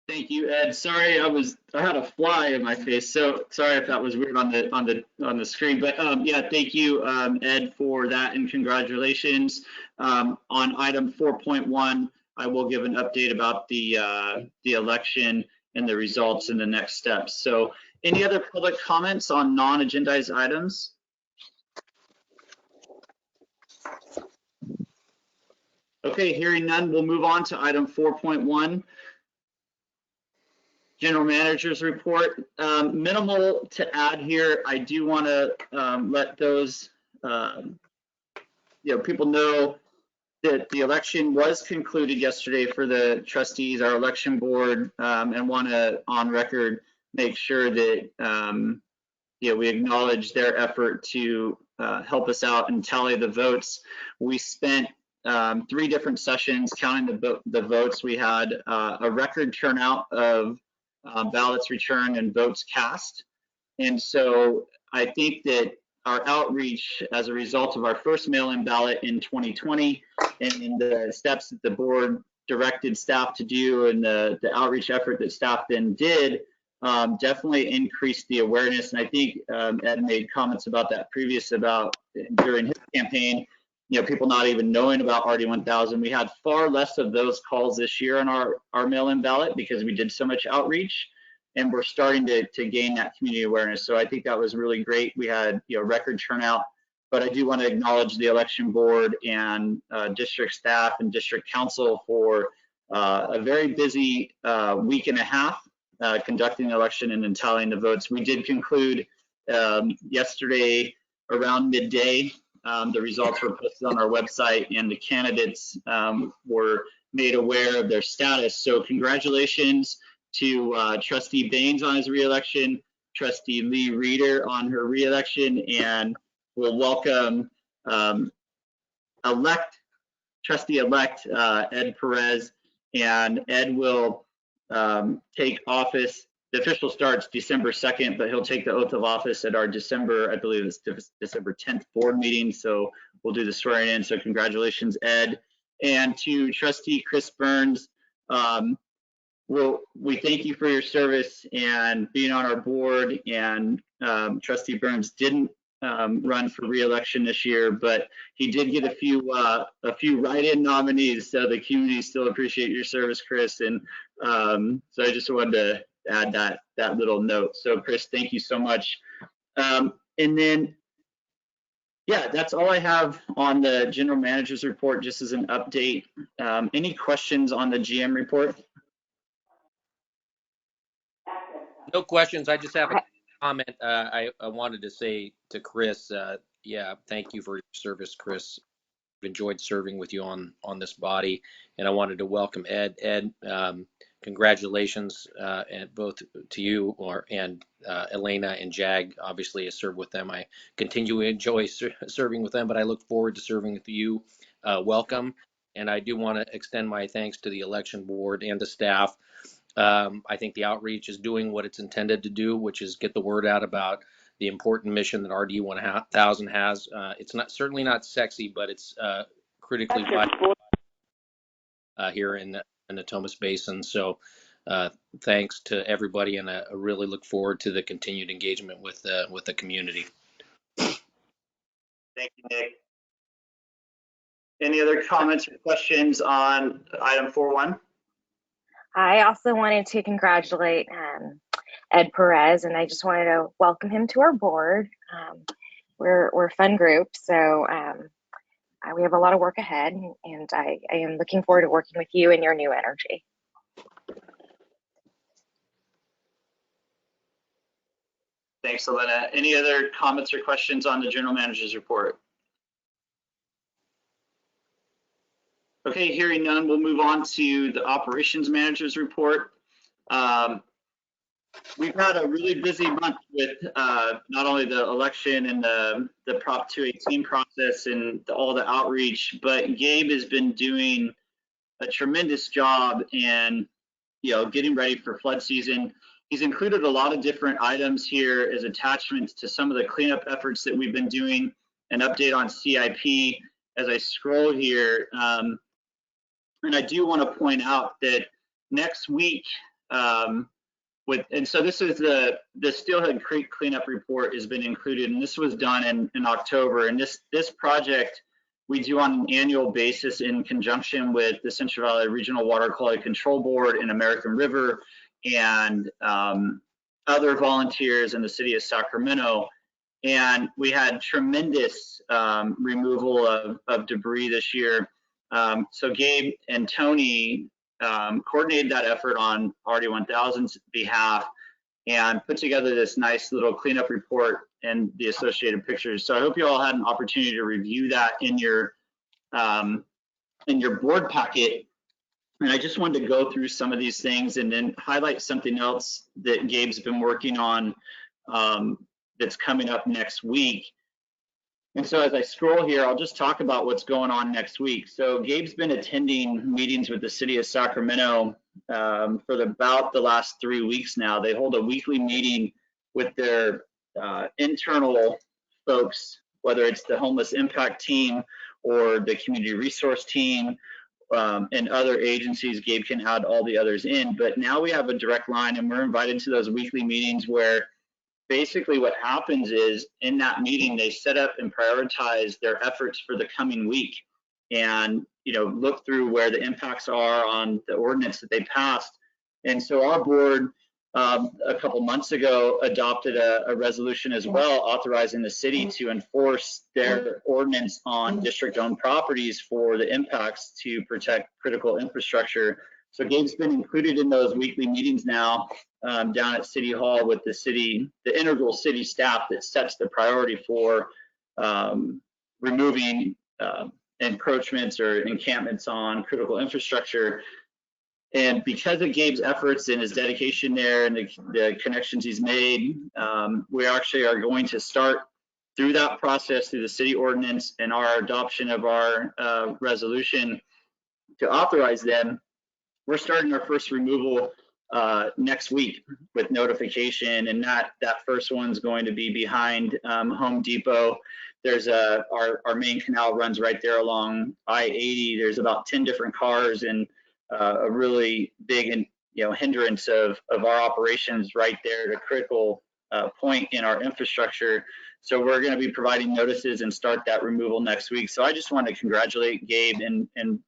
S7: Thank you, Ed. Sorry, I had a fly in my face, so sorry if that was weird on the screen. But yeah, thank you, Ed, for that, and congratulations. On item 4.1, I will give an update about the election and the results and the next steps. So, any other public comments on non-agendized items? Okay, hearing none, we'll move on to item 4.1. General Manager's report. Minimal to add here. I do want to let those people know that the election was concluded yesterday for the trustees, our election board, and want to on record make sure that we acknowledge their effort to help us out and tally the votes. We spent 3 different sessions counting the votes. We had a record turnout of ballots returned and votes cast. And so I think that our outreach as a result of our first mail-in ballot in 2020 and in the steps that the board directed staff to do and the outreach effort that staff then did definitely increased the awareness. And I think Ed made comments about that during his campaign, people not even knowing about RD 1000. We had far less of those calls this year on our mail-in ballot because we did so much outreach, and we're starting to gain that community awareness. So I think that was really great. We had record turnout, but I do want to acknowledge the election board and district staff and district council for a very busy week and a half conducting the election and then tallying the votes. We did conclude yesterday around midday. The results were posted on our website and the candidates were made aware of their status. So congratulations to Trustee Baines on his reelection, Trustee Lee Reeder on her reelection, and we'll welcome trustee-elect Ed Perez, and Ed will take office. The official starts December 2nd, but he'll take the oath of office at our December, I believe it's December 10th board meeting. So we'll do the swearing in. So congratulations, Ed. And to Trustee Chris Burns, we thank you for your service and being on our board. And Trustee Burns didn't run for re-election this year, but he did get a few write-in nominees. So the community still appreciate your service, Chris. And so I just wanted to add that little note. So Chris, thank you so much. And then, yeah, that's all I have on the general manager's report, just as an update. Any questions on the GM report?
S5: No questions. I just have a comment. I wanted to say to Chris, yeah, thank you for your service, Chris. I've enjoyed serving with you on this body, and I wanted to welcome Ed. Ed, congratulations, and both to you and Elena and Jag. Obviously, I served with them. I continue to enjoy serving with them, but I look forward to serving with you. Welcome, and I do want to extend my thanks to the election board and the staff. I think the outreach is doing what it's intended to do, which is get the word out about the important mission that RD 1000 has. It's certainly not sexy, but it's critically vital here in the Thomas Basin. So thanks to everybody, and I really look forward to the continued engagement with the community.
S7: Thank you, Nick. Any other comments or questions on item 4.1?
S4: I also wanted to congratulate Ed Perez, and I just wanted to welcome him to our board. We're a fun group, so we have a lot of work ahead, and I am looking forward to working with you and your new energy.
S7: Thanks, Elena. Any other comments or questions on the general manager's report? Okay, hearing none, we'll move on to the operations manager's report. We've had a really busy month with not only the election and the Prop 218 process and all the outreach, but Gabe has been doing a tremendous job in getting ready for flood season. He's included a lot of different items here as attachments to some of the cleanup efforts that we've been doing, an update on CIP. As I scroll here, and I do want to point out that next week, so this is the Steelhead Creek cleanup report has been included, and this was done in October. And this project we do on an annual basis in conjunction with the Central Valley Regional Water Quality Control Board and American River and other volunteers in the city of Sacramento. And we had tremendous removal of debris this year. So Gabe and Tony coordinated that effort on RD 1000's behalf and put together this nice little cleanup report and the associated pictures. So I hope you all had an opportunity to review that in your board packet. And I just wanted to go through some of these things and then highlight something else that Gabe's been working on that's coming up next week. And so as I scroll here, I'll just talk about what's going on next week. So Gabe's been attending meetings with the city of Sacramento for about the last 3 weeks now. They hold a weekly meeting with their internal folks, whether it's the homeless impact team or the community resource team and other agencies. Gabe can add all the others in, but now we have a direct line and we're invited to those weekly meetings where basically what happens is in that meeting, they set up and prioritize their efforts for the coming week and, look through where the impacts are on the ordinance that they passed. And so our board a couple months ago adopted a resolution as well, authorizing the city to enforce their ordinance on district-owned properties for the impacts to protect critical infrastructure. So Gabe's been included in those weekly meetings now down at City Hall with the integral city staff that sets the priority for removing encroachments or encampments on critical infrastructure. And because of Gabe's efforts and his dedication there and the connections he's made, we actually are going to start through that process, through the city ordinance and our adoption of our resolution to authorize them, we're starting our first removal next week with notification, and that first one's going to be behind Home Depot. There's our main canal runs right there along I-80. There's about 10 different cars and a really big hindrance of our operations right there at a critical point in our infrastructure. So we're going to be providing notices and start that removal next week. So I just want to congratulate Gabe and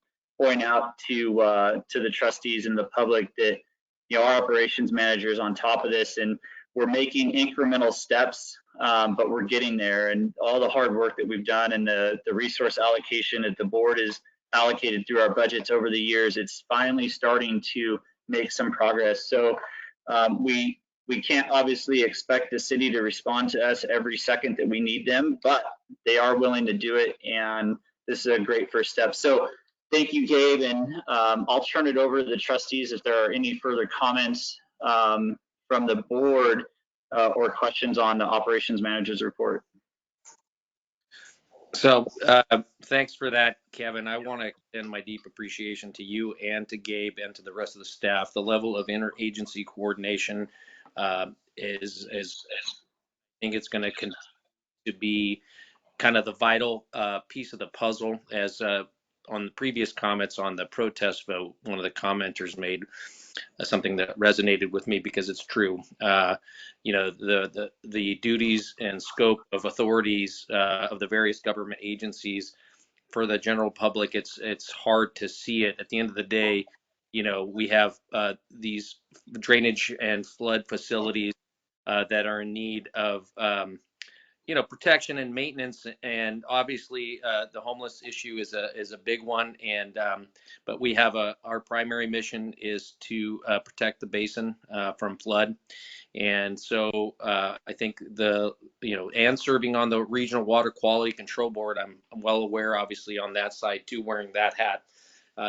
S7: point out to the trustees and the public that our operations manager is on top of this, and we're making incremental steps, but we're getting there. And all the hard work that we've done and the resource allocation that the board has allocated through our budgets over the years, it's finally starting to make some progress. So we can't obviously expect the city to respond to us every second that we need them, but they are willing to do it, and this is a great first step. So thank you, Gabe, and I'll turn it over to the trustees if there are any further comments from the board or questions on the operations manager's report.
S5: So thanks for that, Kevin. I want to extend my deep appreciation to you and to Gabe and to the rest of the staff. The level of interagency coordination is I think it's going to continue to be kind of the vital piece of the puzzle. As on the previous comments on the protest vote, one of the commenters made something that resonated with me because it's true. The duties and scope of authorities of the various government agencies for the general public, it's hard to see it. At the end of the day, we have these drainage and flood facilities that are in need of protection and maintenance, and obviously the homeless issue is a big one. And but we have our primary mission is to protect the basin from flood, and so I think and serving on the Regional Water Quality Control Board, I'm well aware, obviously, on that side too, wearing that hat.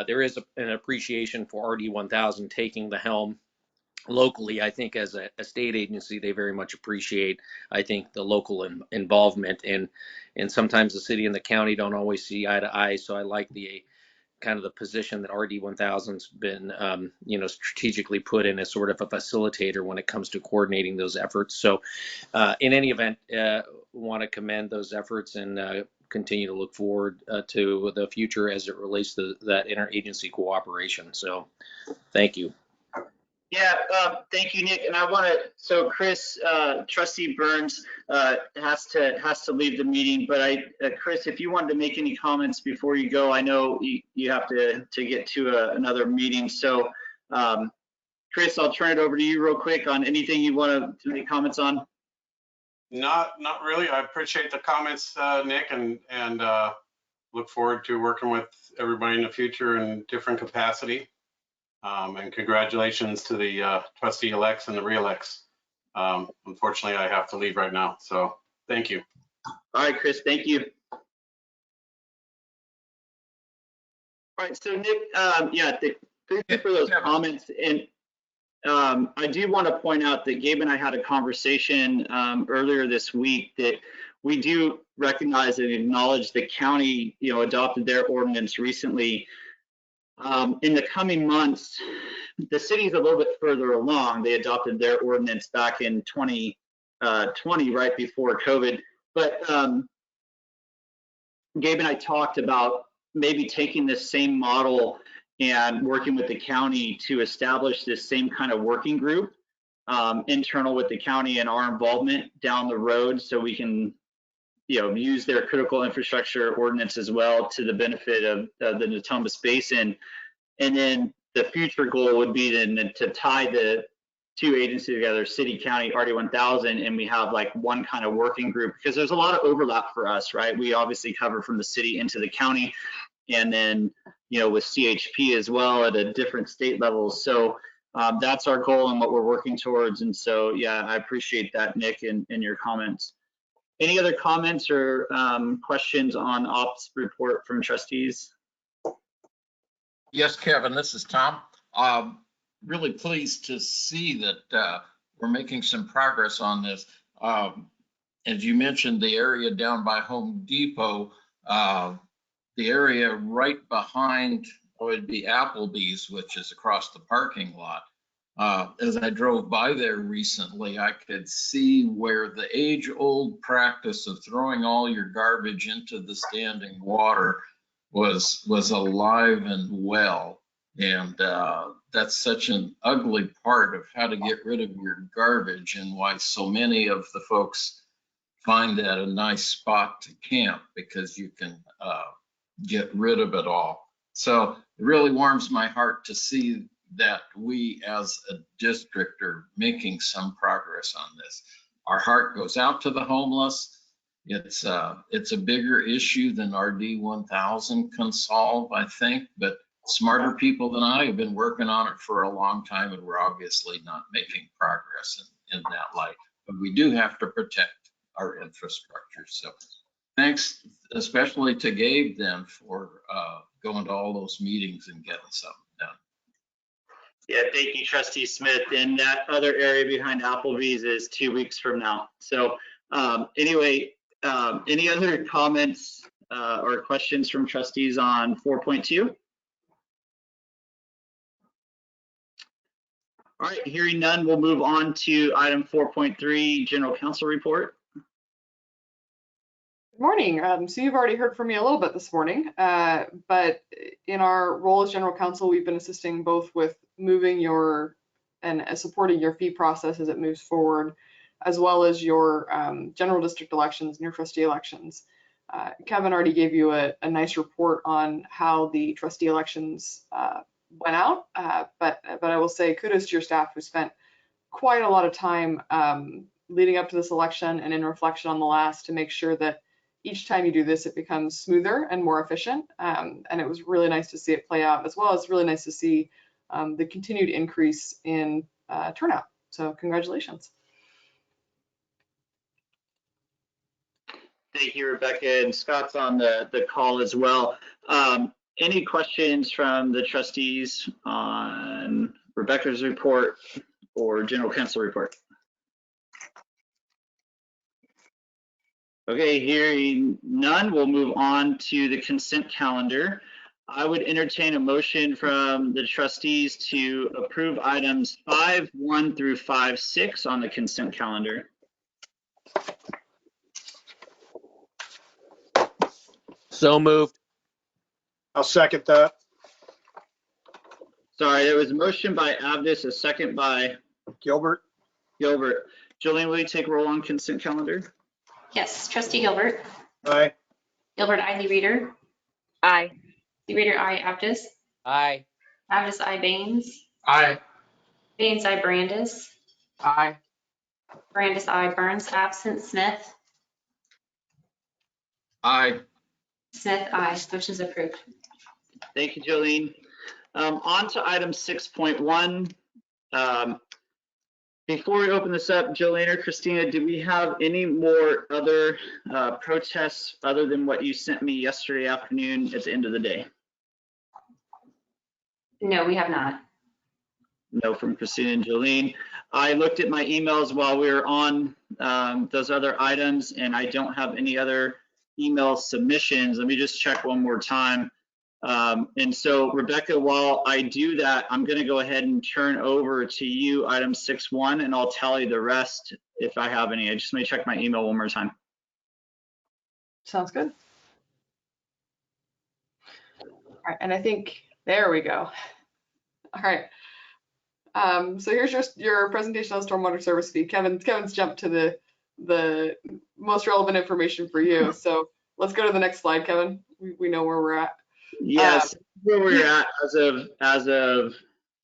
S5: There is an appreciation for RD 1000 taking the helm locally. I think as a state agency, they very much appreciate, I think, the local involvement, and sometimes the city and the county don't always see eye to eye. So I like the kind of the position that RD 1000's been, strategically put in as sort of a facilitator when it comes to coordinating those efforts. So in any event, want to commend those efforts and continue to look forward to the future as it relates to that interagency cooperation. So thank you.
S7: Yeah, thank you, Nick. And I want to, so Chris, Trustee Burns has to leave the meeting, but Chris, if you wanted to make any comments before you go, I know you have to get to another meeting. So Chris, I'll turn it over to you real quick on anything you want to make comments on.
S18: Not really. I appreciate the comments, Nick, and look forward to working with everybody in the future in different capacity. And congratulations to the trustee elects and the re-elects. Unfortunately, I have to leave right now. So thank you.
S7: All right, Chris, thank you. All right, so Nick, thank you for those comments. And I do want to point out that Gabe and I had a conversation earlier this week that we do recognize and acknowledge the county, adopted their ordinance recently. In the coming months, the city's a little bit further along. They adopted their ordinance back in 2020, right before COVID. But Gabe and I talked about maybe taking this same model and working with the county to establish this same kind of working group, internal with the county and our involvement down the road, so we can use their critical infrastructure ordinance as well to the benefit of the Natomas Basin. And then the future goal would be to tie the two agencies together, city, county, RD 1000, and we have like one kind of working group, because there's a lot of overlap for us, right? We obviously cover from the city into the county, and then with CHP as well at a different state levels. So that's our goal and what we're working towards. And so, yeah, I appreciate that, Nick, in your comments. Any other comments or questions on ops report from trustees?
S21: Yes, Kevin, this is Tom. Really pleased to see that we're making some progress on this. as you mentioned, the area down by Home Depot, the area right behind would be Applebee's, which is across the parking lot. As I drove by there recently, I could see where the age-old practice of throwing all your garbage into the standing water was alive and well. And that's such an ugly part of how to get rid of your garbage, and why so many of the folks find that a nice spot to camp, because you can get rid of it all. So it really warms my heart to see that we as a district are making some progress on this. Our heart goes out to the homeless. It's a bigger issue than RD 1000 can solve, I think, but smarter people than I have been working on it for a long time, and we're obviously not making progress in that light. But we do have to protect our infrastructure. So thanks especially to Gabe then for going to all those meetings and getting something done.
S7: Yeah, thank you, Trustee Smith. And that other area behind Applebee's is 2 weeks from now. So anyway, any other comments or questions from trustees on 4.2? All right, hearing none, we'll move on to item 4.3, General Counsel Report.
S9: Good morning. So you've already heard from me a little bit this morning, but in our role as General Counsel, we've been assisting both with moving your and supporting your fee process as it moves forward, as well as your general district elections and your trustee elections. Kevin already gave you a nice report on how the trustee elections went out, but I will say kudos to your staff who spent quite a lot of time leading up to this election and in reflection on the last to make sure that each time you do this, it becomes smoother and more efficient. And it was really nice to see it play out, as well as really nice to see the continued increase in turnout. So congratulations.
S7: Thank you, Rebecca, and Scott's on the call as well. Any questions from the trustees on Rebecca's report or General Counsel report? Okay, hearing none, we'll move on to the consent calendar. I would entertain a motion from the trustees to approve items 5.1 through 5.6 on the consent calendar.
S5: So moved.
S10: I'll second that.
S7: Sorry, there was a motion by Abdus, a second by
S10: Gilbert.
S7: Gilbert. Jolene, will you take roll on consent calendar?
S2: Yes, Trustee Gilbert.
S10: Aye.
S2: Gilbert, I. Lee Reader.
S4: Aye.
S2: Lee Reader, I. Abdus.
S5: Aye.
S2: Abdus, I. Baines.
S6: Aye.
S2: Baines, I. Brandis.
S6: Aye.
S2: Brandis, I. Burns, absent. Smith.
S21: Aye.
S2: Smith, I. Motion's approved.
S7: Thank you, Jolene. On to item 6.1. Before we open this up, Jolene or Christina, do we have any more other protests other than what you sent me yesterday afternoon at the end of the day?
S2: No, we have not.
S7: No, from Christina and Jolene. I looked at my emails while we were on those other items, and I don't have any other email submissions. Let me just check one more time. And so, Rebecca, while I do that, I'm going to go ahead and turn over to you item 6.1, and I'll tally the rest if I have any. I just may check my email one more time.
S9: Sounds good. All right, and I think, there we go. All right. So here's your presentation on stormwater service fee. Kevin's jumped to the most relevant information for you. So let's go to the next slide, Kevin. We know where we're at.
S7: Yes, where we're at as of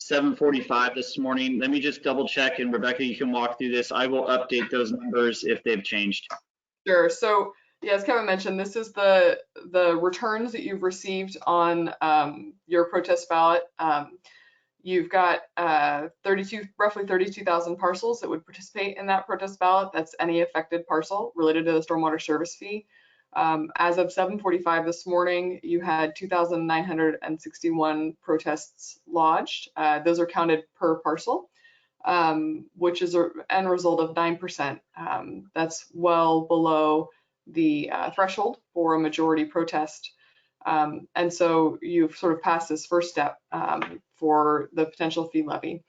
S7: 7:45 this morning. Let me just double check, and Rebecca, you can walk through this. I will update those numbers if they've changed.
S9: Sure. So yeah, as Kevin mentioned, this is the returns that you've received on your protest ballot. You've got roughly 32,000 parcels that would participate in that protest ballot. That's any affected parcel related to the stormwater service fee. As of 7:45 this morning, you had 2,961 protests lodged. Those are counted per parcel. which is an end result of 9%. That's well below the threshold for a majority protest. And so you've sort of passed this first step for the potential fee levy.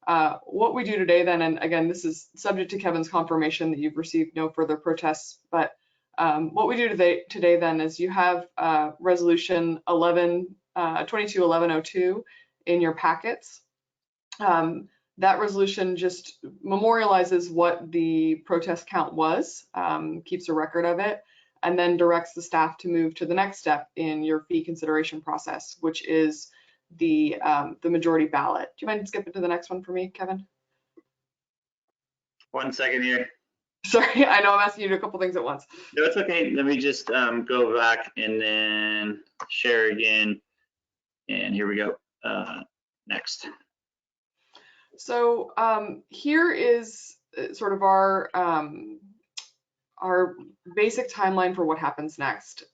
S9: What we do today then, and again, this is subject to Kevin's confirmation that you've received no further protests, but what we do today then is you have resolution 221102 in your packets. That resolution just memorializes what the protest count was, keeps a record of it, and then directs the staff to move to the next step in your fee consideration process, which is the majority ballot. Do you mind skipping to the next one for me, Kevin?
S7: 1 second here.
S9: Sorry, I know I'm asking you to do a couple things at once.
S7: No, it's okay. Let me just go back and then share again. And here we go. Next.
S9: So here is sort of our basic timeline for what happens next.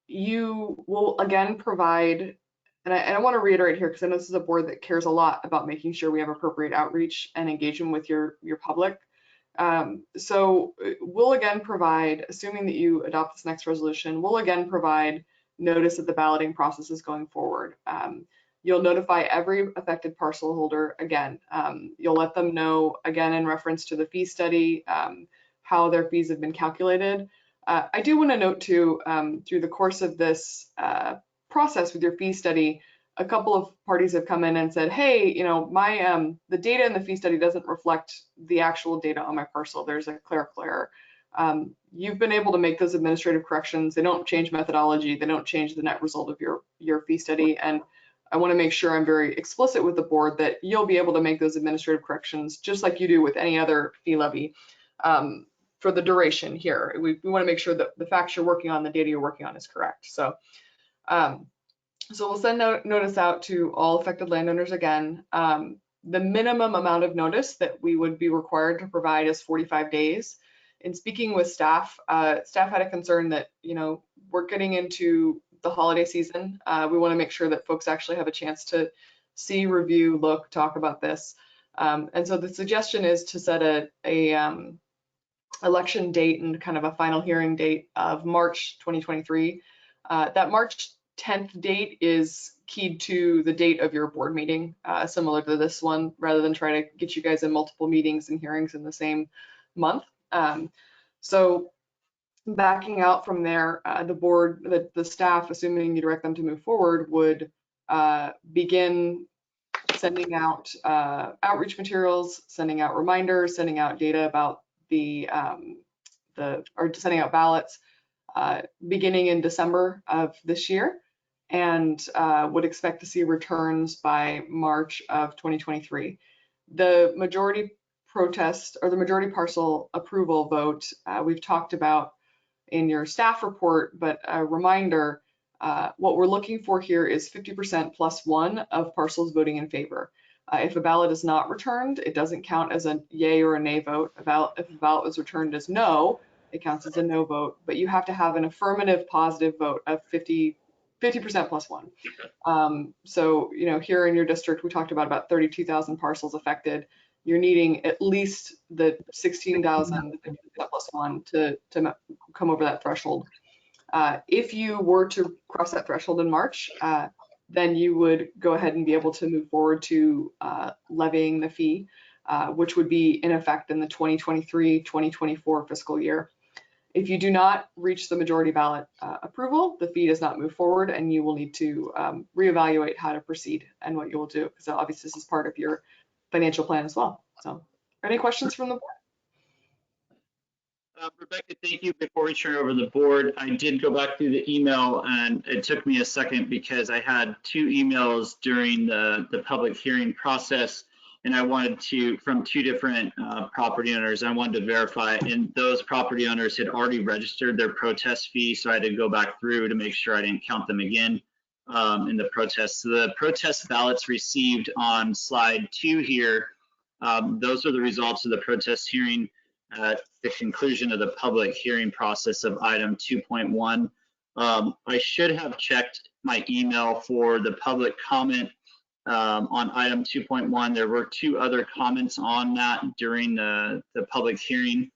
S9: You will again provide, and I want to reiterate here because I know this is a board that cares a lot about making sure we have appropriate outreach and engagement with your public. So we'll again provide, assuming that you adopt this next resolution, we'll again provide notice that the balloting process is going forward. You'll notify every affected parcel holder again. You'll let them know again in reference to the fee study, how their fees have been calculated. I do want to note too, through the course of this process with your fee study, a couple of parties have come in and said, hey, you know, my the data in the fee study doesn't reflect the actual data on my parcel. There's a clerical error. You've been able to make those administrative corrections. They don't change methodology. They don't change the net result of your fee study. And I want to make sure I'm very explicit with the board that you'll be able to make those administrative corrections just like you do with any other fee levy for the duration here. We want to make sure that the facts you're working on, the data you're working on is correct. So, so we'll send notice out to all affected landowners again. The minimum amount of notice that we would be required to provide is 45 days. In speaking with staff, staff had a concern that, you know, we're getting into the holiday season. We want to make sure that folks actually have a chance to see, review, look, talk about this. And so the suggestion is to set a election date and kind of a final hearing date of March 2023. That March 10th date is keyed to the date of your board meeting, similar to this one, rather than try to get you guys in multiple meetings and hearings in the same month. So backing out from there, the board, the staff, assuming you direct them to move forward, would begin sending out outreach materials, sending out reminders, sending out data about or sending out ballots beginning in December of this year, and would expect to see returns by March of 2023. The majority protest or the majority parcel approval vote we've talked about in your staff report, but a reminder, what we're looking for here is 50% plus one of parcels voting in favor. If a ballot is not returned, it doesn't count as a yay or a nay vote. If a ballot was returned as no, it counts as a no vote, but you have to have an affirmative positive vote of 50% plus one. So, you know, here in your district, we talked about 32,000 parcels affected. You're needing at least the 16,000 plus one to come over that threshold. If you were to cross that threshold in March, then you would go ahead and be able to move forward to levying the fee, which would be in effect in the 2023-2024 fiscal year. If you do not reach the majority ballot approval, the fee does not move forward, and you will need to reevaluate how to proceed and what you will do, because obviously this is part of your financial plan as well. So, any questions from the board?
S7: Rebecca, thank you. Before we turn over the board, I did go back through the email, and it took me a second because I had two emails during the public hearing process, and I wanted to, from two different property owners, I wanted to verify, and those property owners had already registered their protest fee, so I had to go back through to make sure I didn't count them again in the protest. So the protest ballots received on slide 2 here, those are the results of the protest hearing at the conclusion of the public hearing process of item 2.1. I should have checked my email for the public comment on item 2.1. There were 2 other comments on that during the public hearing.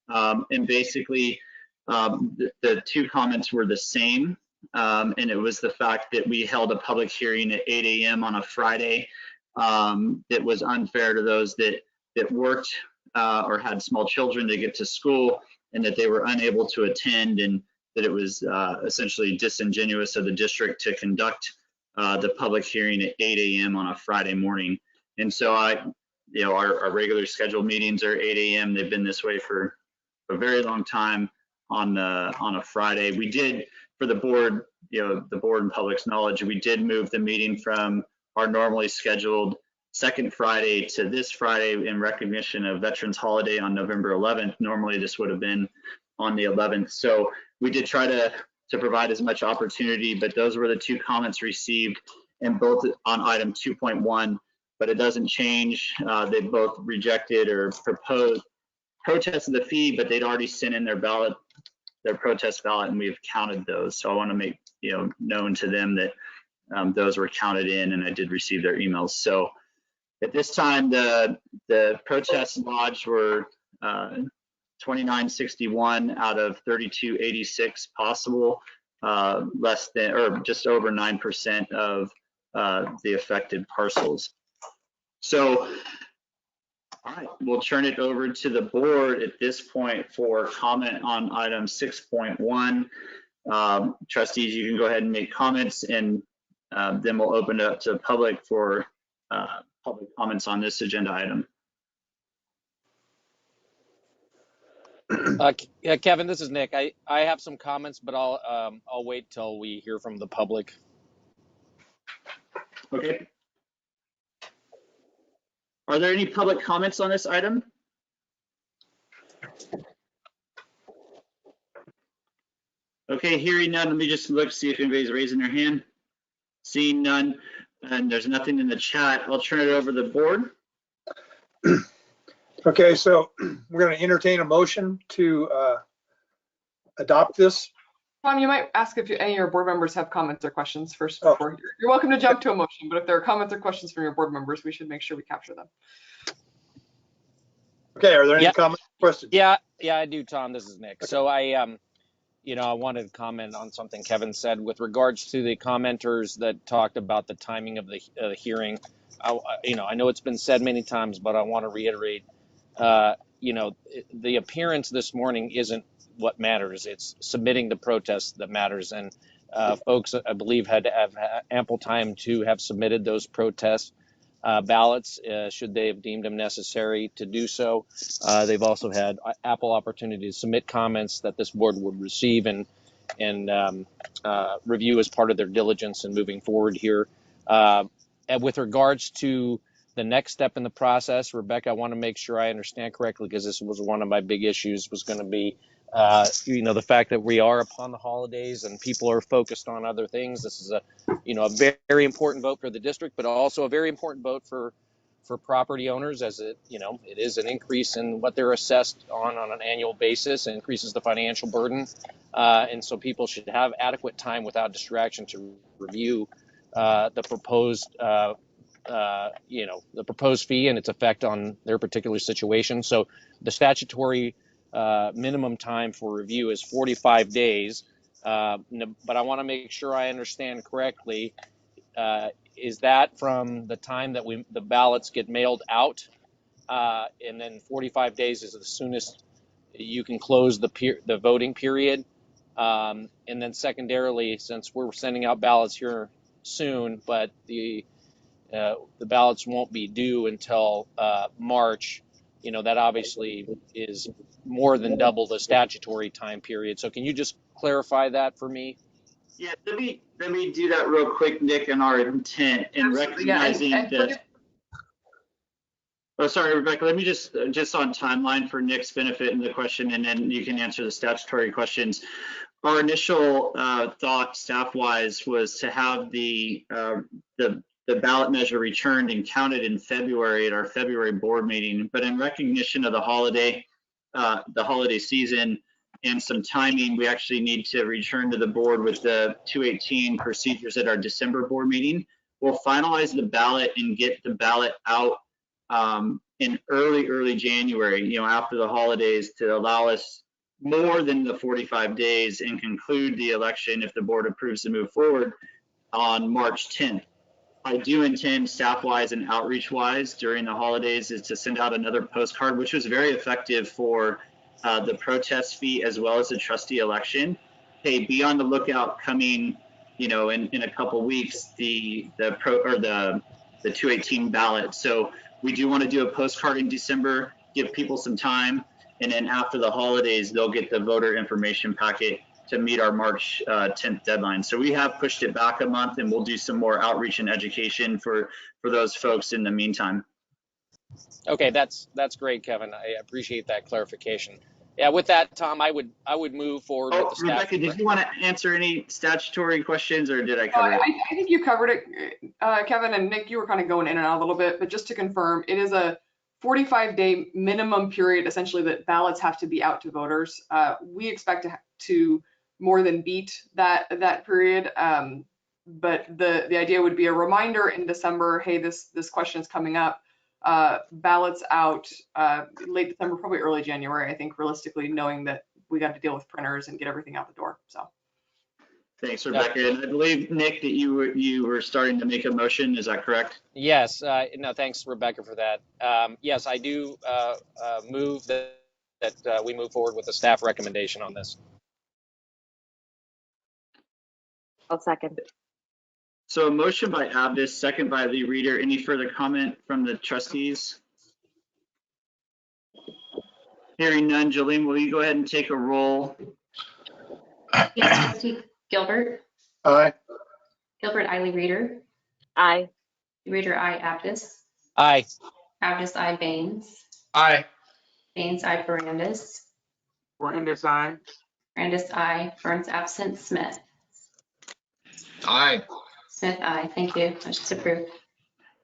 S7: And basically, the 2 comments were the same. And it was the fact that we held a public hearing at 8 a.m. on a Friday. That was unfair to those that worked or had small children to get to school, and that they were unable to attend, and that it was essentially disingenuous of the district to conduct the public hearing at 8 a.m. on a Friday morning. And so our regular scheduled meetings are 8 a.m. They've been this way for a very long time on a Friday. We did, for the board, the board and public's knowledge, we did move the meeting from our normally scheduled second Friday to this Friday in recognition of Veterans Holiday on November 11th. Normally this would have been on the 11th. So we did try to provide as much opportunity, but those were the 2 comments received, and both on item 2.1, but it doesn't change. They both rejected or protested the fee, but they'd already sent in their protest ballot, and we've counted those. So I want to make known to them that those were counted in, and I did receive their emails. So at this time, the protests lodged were 2961 out of 3286 possible, less than or just over 9% of the affected parcels. So, all right, we'll turn it over to the board at this point for comment on item 6.1. Trustees, you can go ahead and make comments, and then we'll open it up to the public for public comments on this agenda item.
S5: Yeah, Kevin, this is Nick. I have some comments, but I'll wait till we hear from the public.
S7: Okay. Are there any public comments on this item? Okay, hearing none, let me just look, see if anybody's raising their hand. Seeing none, and there's nothing in the chat, I'll turn it over to the board.
S10: Okay, so we're going to entertain a motion to adopt this.
S9: Tom, you might ask if any of your board members have comments or questions first before you're welcome to jump to a motion, but if there are comments or questions from your board members, we should make sure we capture them.
S10: Okay, are there any comments or questions?
S5: Yeah, I do, Tom. This is Nick. Okay. So I wanted to comment on something Kevin said with regards to the commenters that talked about the timing of the hearing. I know it's been said many times, but I want to reiterate, the appearance this morning isn't what matters. It's submitting the protest that matters. And folks, I believe, had to have ample time to have submitted those protest ballots, should they have deemed them necessary to do so. They've also had ample opportunity to submit comments that this board would receive and review as part of their diligence in moving forward here. And with regards to the next step in the process, Rebecca, I want to make sure I understand correctly, because this was one of my big issues, was going to be, the fact that we are upon the holidays and people are focused on other things. This is a very important vote for the district, but also a very important vote for property owners, as it is an increase in what they're assessed on an annual basis, and increases the financial burden. And so people should have adequate time without distraction to review the proposed fee and its effect on their particular situation. So the statutory minimum time for review is 45 days. But I want to make sure I understand correctly. Is that from the time that the ballots get mailed out, and then 45 days is the soonest you can close the voting period? And then secondarily, since we're sending out ballots here soon, but the ballots won't be due until March, that obviously is more than double the statutory time period. So can you just clarify that for me?
S7: Yeah, let me do that real quick, Nick, and our intent in recognizing that. Oh, sorry, Rebecca. Let me just on timeline for Nick's benefit and the question, and then you can answer the statutory questions. Our initial thought, staff-wise, was to have the ballot measure returned and counted in February at our February board meeting. But in recognition of the holiday season and some timing, we actually need to return to the board with the 218 procedures at our December board meeting. We'll finalize the ballot and get the ballot out in early January, after the holidays, to allow us more than the 45 days and conclude the election if the board approves to move forward on March 10th. I do intend, staff-wise and outreach-wise, during the holidays, is to send out another postcard, which was very effective for the protest fee as well as the trustee election. Hey, be on the lookout coming, in a couple weeks, the 218 ballot. So we do want to do a postcard in December, give people some time, and then after the holidays, they'll get the voter information packet to meet our March 10th deadline. So we have pushed it back a month, and we'll do some more outreach and education for those folks in the meantime.
S5: Okay, that's great, Kevin. I appreciate that clarification. Yeah, with that, Tom, I would move forward with the staff.
S7: Rebecca, did you want to answer any statutory questions, or did I cover it?
S9: I think you covered it, Kevin, and Nick, you were kind of going in and out a little bit, but just to confirm, it is a 45-day minimum period, essentially, that ballots have to be out to voters. We expect to more than beat that period, but the idea would be a reminder in December, hey, this question is coming up. Ballots out late December, probably early January, I think, realistically, knowing that we got to deal with printers and get everything out the door. So
S7: thanks, Rebecca. And I believe, Nick, that you were starting to make a motion. Is that correct?
S5: Yes. No, thanks, Rebecca, for that. Yes, I do move that we move forward with the staff recommendation on this.
S4: I'll second.
S7: So a motion by Abdus, second by Lee Reeder. Any further comment from the trustees? Hearing none, Jolene, will you go ahead and take a roll?
S2: Yes, Trustee Gilbert.
S10: Aye.
S2: Gilbert, I. Lee Reeder.
S4: Aye.
S2: Reeder, I. Abdus.
S5: Aye.
S2: Abdus, I. Baines.
S6: Aye.
S2: Baines, I. Ferrandis.
S6: Ferrandis, aye.
S2: Ferrandis, I. Burns absent. Smith.
S21: Aye.
S2: Smith, aye. Thank you. Motion's approved.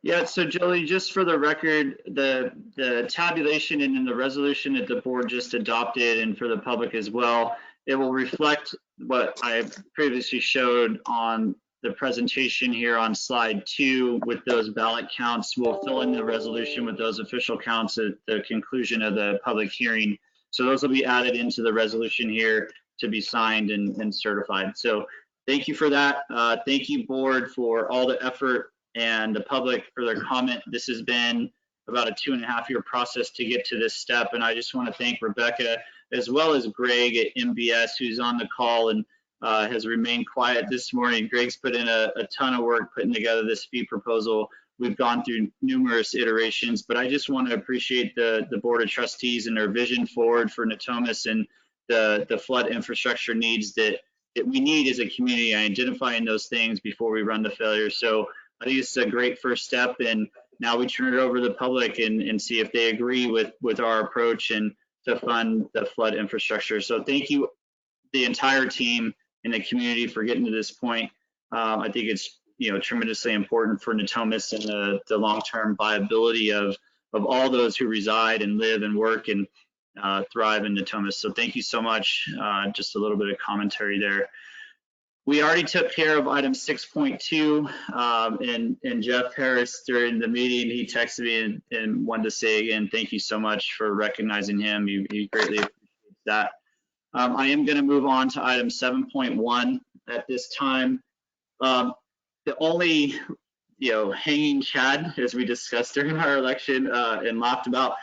S7: Yeah, so Jolie, just for the record, the tabulation and in the resolution that the board just adopted, and for the public as well, it will reflect what I previously showed on the presentation here on slide 2 with those ballot counts. We'll fill in the resolution with those official counts at the conclusion of the public hearing. So those will be added into the resolution here to be signed and certified. So thank you for that. Thank you, board, for all the effort, and the public for their comment. This has been about a 2.5-year process to get to this step. And I just want to thank Rebecca, as well as Greg at MBS, who's on the call and has remained quiet this morning. Greg's put in a ton of work putting together this fee proposal. We've gone through numerous iterations, but I just want to appreciate the Board of Trustees and their vision forward for Natomas and the flood infrastructure needs that we need as a community, identifying those things before we run to failure. So I think it's a great first step, and now we turn it over to the public and see if they agree with our approach and to fund the flood infrastructure. So thank you, the entire team and the community, for getting to this point. I think it's tremendously important for Natomas and the long-term viability of all those who reside and live and work and thrive in Natomas. So thank you so much. Just a little bit of commentary there. We already took care of item 6.2, and Jeff Harris, during the meeting, he texted me and wanted to say again, thank you so much for recognizing him. He greatly appreciates that. I am going to move on to item 7.1 at this time. The only hanging chad, as we discussed during our election and laughed about,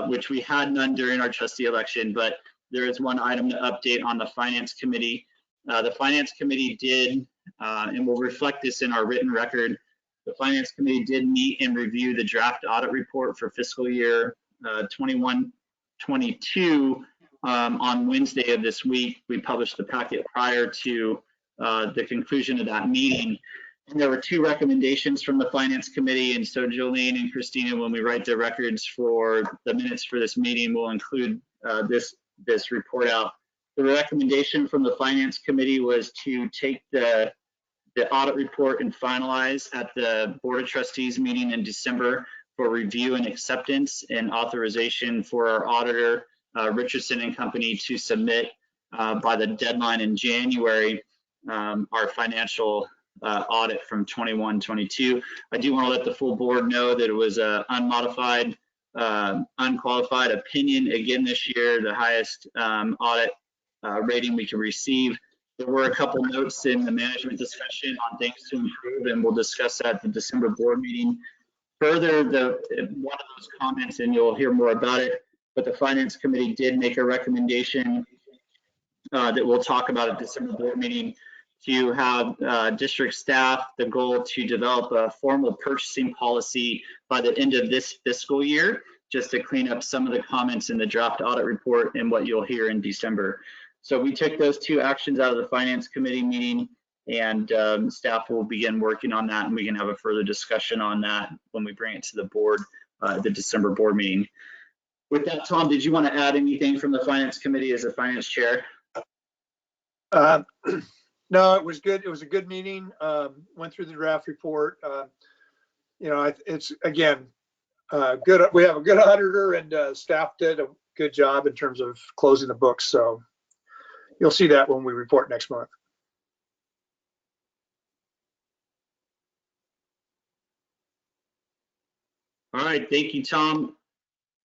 S7: which we had none during our trustee election, but there is one item to update on the Finance Committee. The Finance Committee did, and we'll reflect this in our written record, the Finance Committee did meet and review the draft audit report for fiscal year 21-22 on Wednesday of this week. We published the packet prior to the conclusion of that meeting. And there were 2 recommendations from the Finance Committee, and so Jolene and Christina, when we write the records for the minutes for this meeting, will include this report out. The recommendation from the Finance Committee was to take the audit report and finalize at the Board of Trustees meeting in December for review and acceptance, and authorization for our auditor, Richardson and Company, to submit by the deadline in January our financial audit from 21-22. I do want to let the full board know that it was a unmodified, unqualified opinion again this year, the highest audit rating we can receive. There were a couple notes in the management discussion on things to improve, and we'll discuss that at the December board meeting. Further, one of those comments, and you'll hear more about it, but the Finance Committee did make a recommendation that we'll talk about at December board meeting to have district staff the goal to develop a formal purchasing policy by the end of this fiscal year, just to clean up some of the comments in the draft audit report and what you'll hear in December. So we took those two actions out of the Finance Committee meeting, and staff will begin working on that, and we can have a further discussion on that when we bring it to the board, the December board meeting. With that, Tom, did you want to add anything from the Finance Committee as a finance chair?
S10: No, it was good. It was a good meeting. Went through the draft report. It's again good. We have a good auditor, and staff did a good job in terms of closing the books. So you'll see that when we report next month.
S7: All right, thank you, Tom.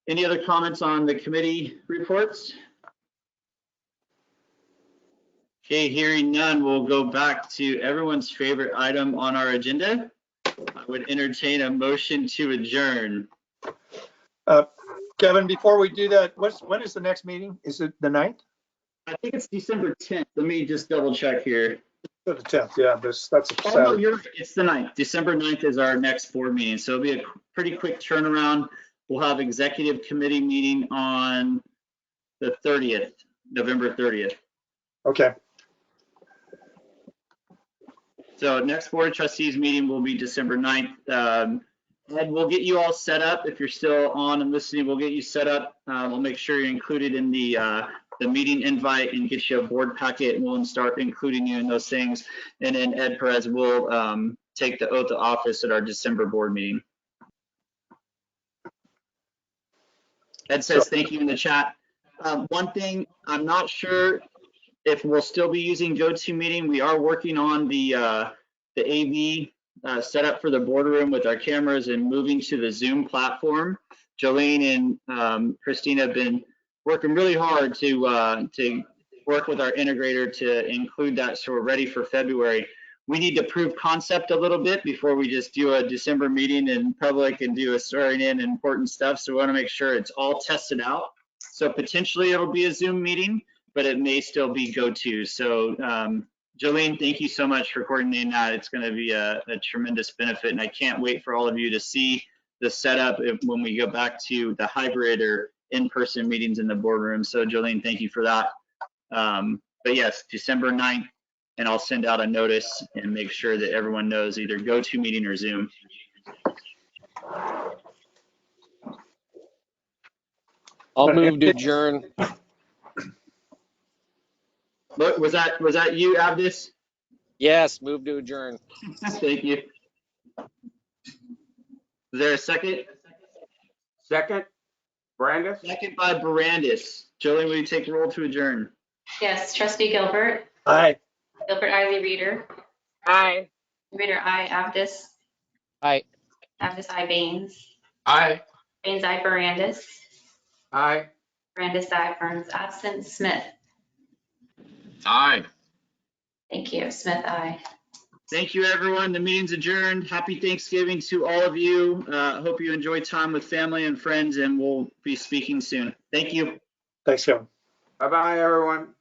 S7: Any other comments on the committee reports? Okay, hearing none, we'll go back to everyone's favorite item on our agenda. I would entertain a motion to adjourn.
S10: Kevin, before we do that, when is the next meeting? Is it the 9th?
S7: I think it's December 10th. Let me just double check here.
S10: The 10th, yeah, that's a
S7: Oh, no, you're right. It's the 9th. December 9th is our next board meeting. So it'll be a pretty quick turnaround. We'll have executive committee meeting on the 30th, November 30th.
S10: Okay.
S7: So next board of trustees meeting will be December 9th. Ed, we'll get you all set up. If you're still on and listening, we'll get you set up. We'll make sure you're included in the meeting invite and get you a board packet, and we'll start including you in those things. And then Ed Perez will take the oath of office at our December board meeting. Ed says thank you in the chat. One thing, I'm not sure if we'll still be using GoToMeeting. We are working on the AV setup for the boardroom with our cameras and moving to the Zoom platform. Jolene and Christina have been working really hard to work with our integrator to include that, so we're ready for February. We need to prove concept a little bit before we just do a December meeting in public and do a swearing in and important stuff. So we want to make sure it's all tested out. So potentially it'll be a Zoom meeting, but it may still be GoTo. So Jolene, thank you so much for coordinating that. It's going to be a tremendous benefit, and I can't wait for all of you to see the setup when we go back to the hybrid or in-person meetings in the boardroom. So Jolene, thank you for that. But yes, December 9th, and I'll send out a notice and make sure that everyone knows either GoToMeeting or Zoom.
S5: I'll move to adjourn.
S7: Look, was that you, Abdus?
S5: Yes, move to adjourn.
S7: Thank you. Is there a second?
S1: Second, Brandis.
S7: Second by Barandis. Jolene, will you take the roll to adjourn?
S2: Yes, Trustee Gilbert.
S10: Aye.
S2: Gilbert, aye. Reader.
S4: Aye.
S2: Reader, aye. Abdus.
S5: Aye.
S2: Abdus, aye. Baines.
S6: Aye.
S2: Baines, aye. Barandis.
S1: Aye.
S2: Barandis, aye. Burns, absent. Smith.
S21: Aye.
S2: Thank you. Smith, aye.
S7: Thank you, everyone. The meeting's adjourned. Happy Thanksgiving to all of you. Hope you enjoy time with family and friends, and we'll be speaking soon. Thank you.
S10: Thanks, Kevin.
S1: Bye-bye, everyone.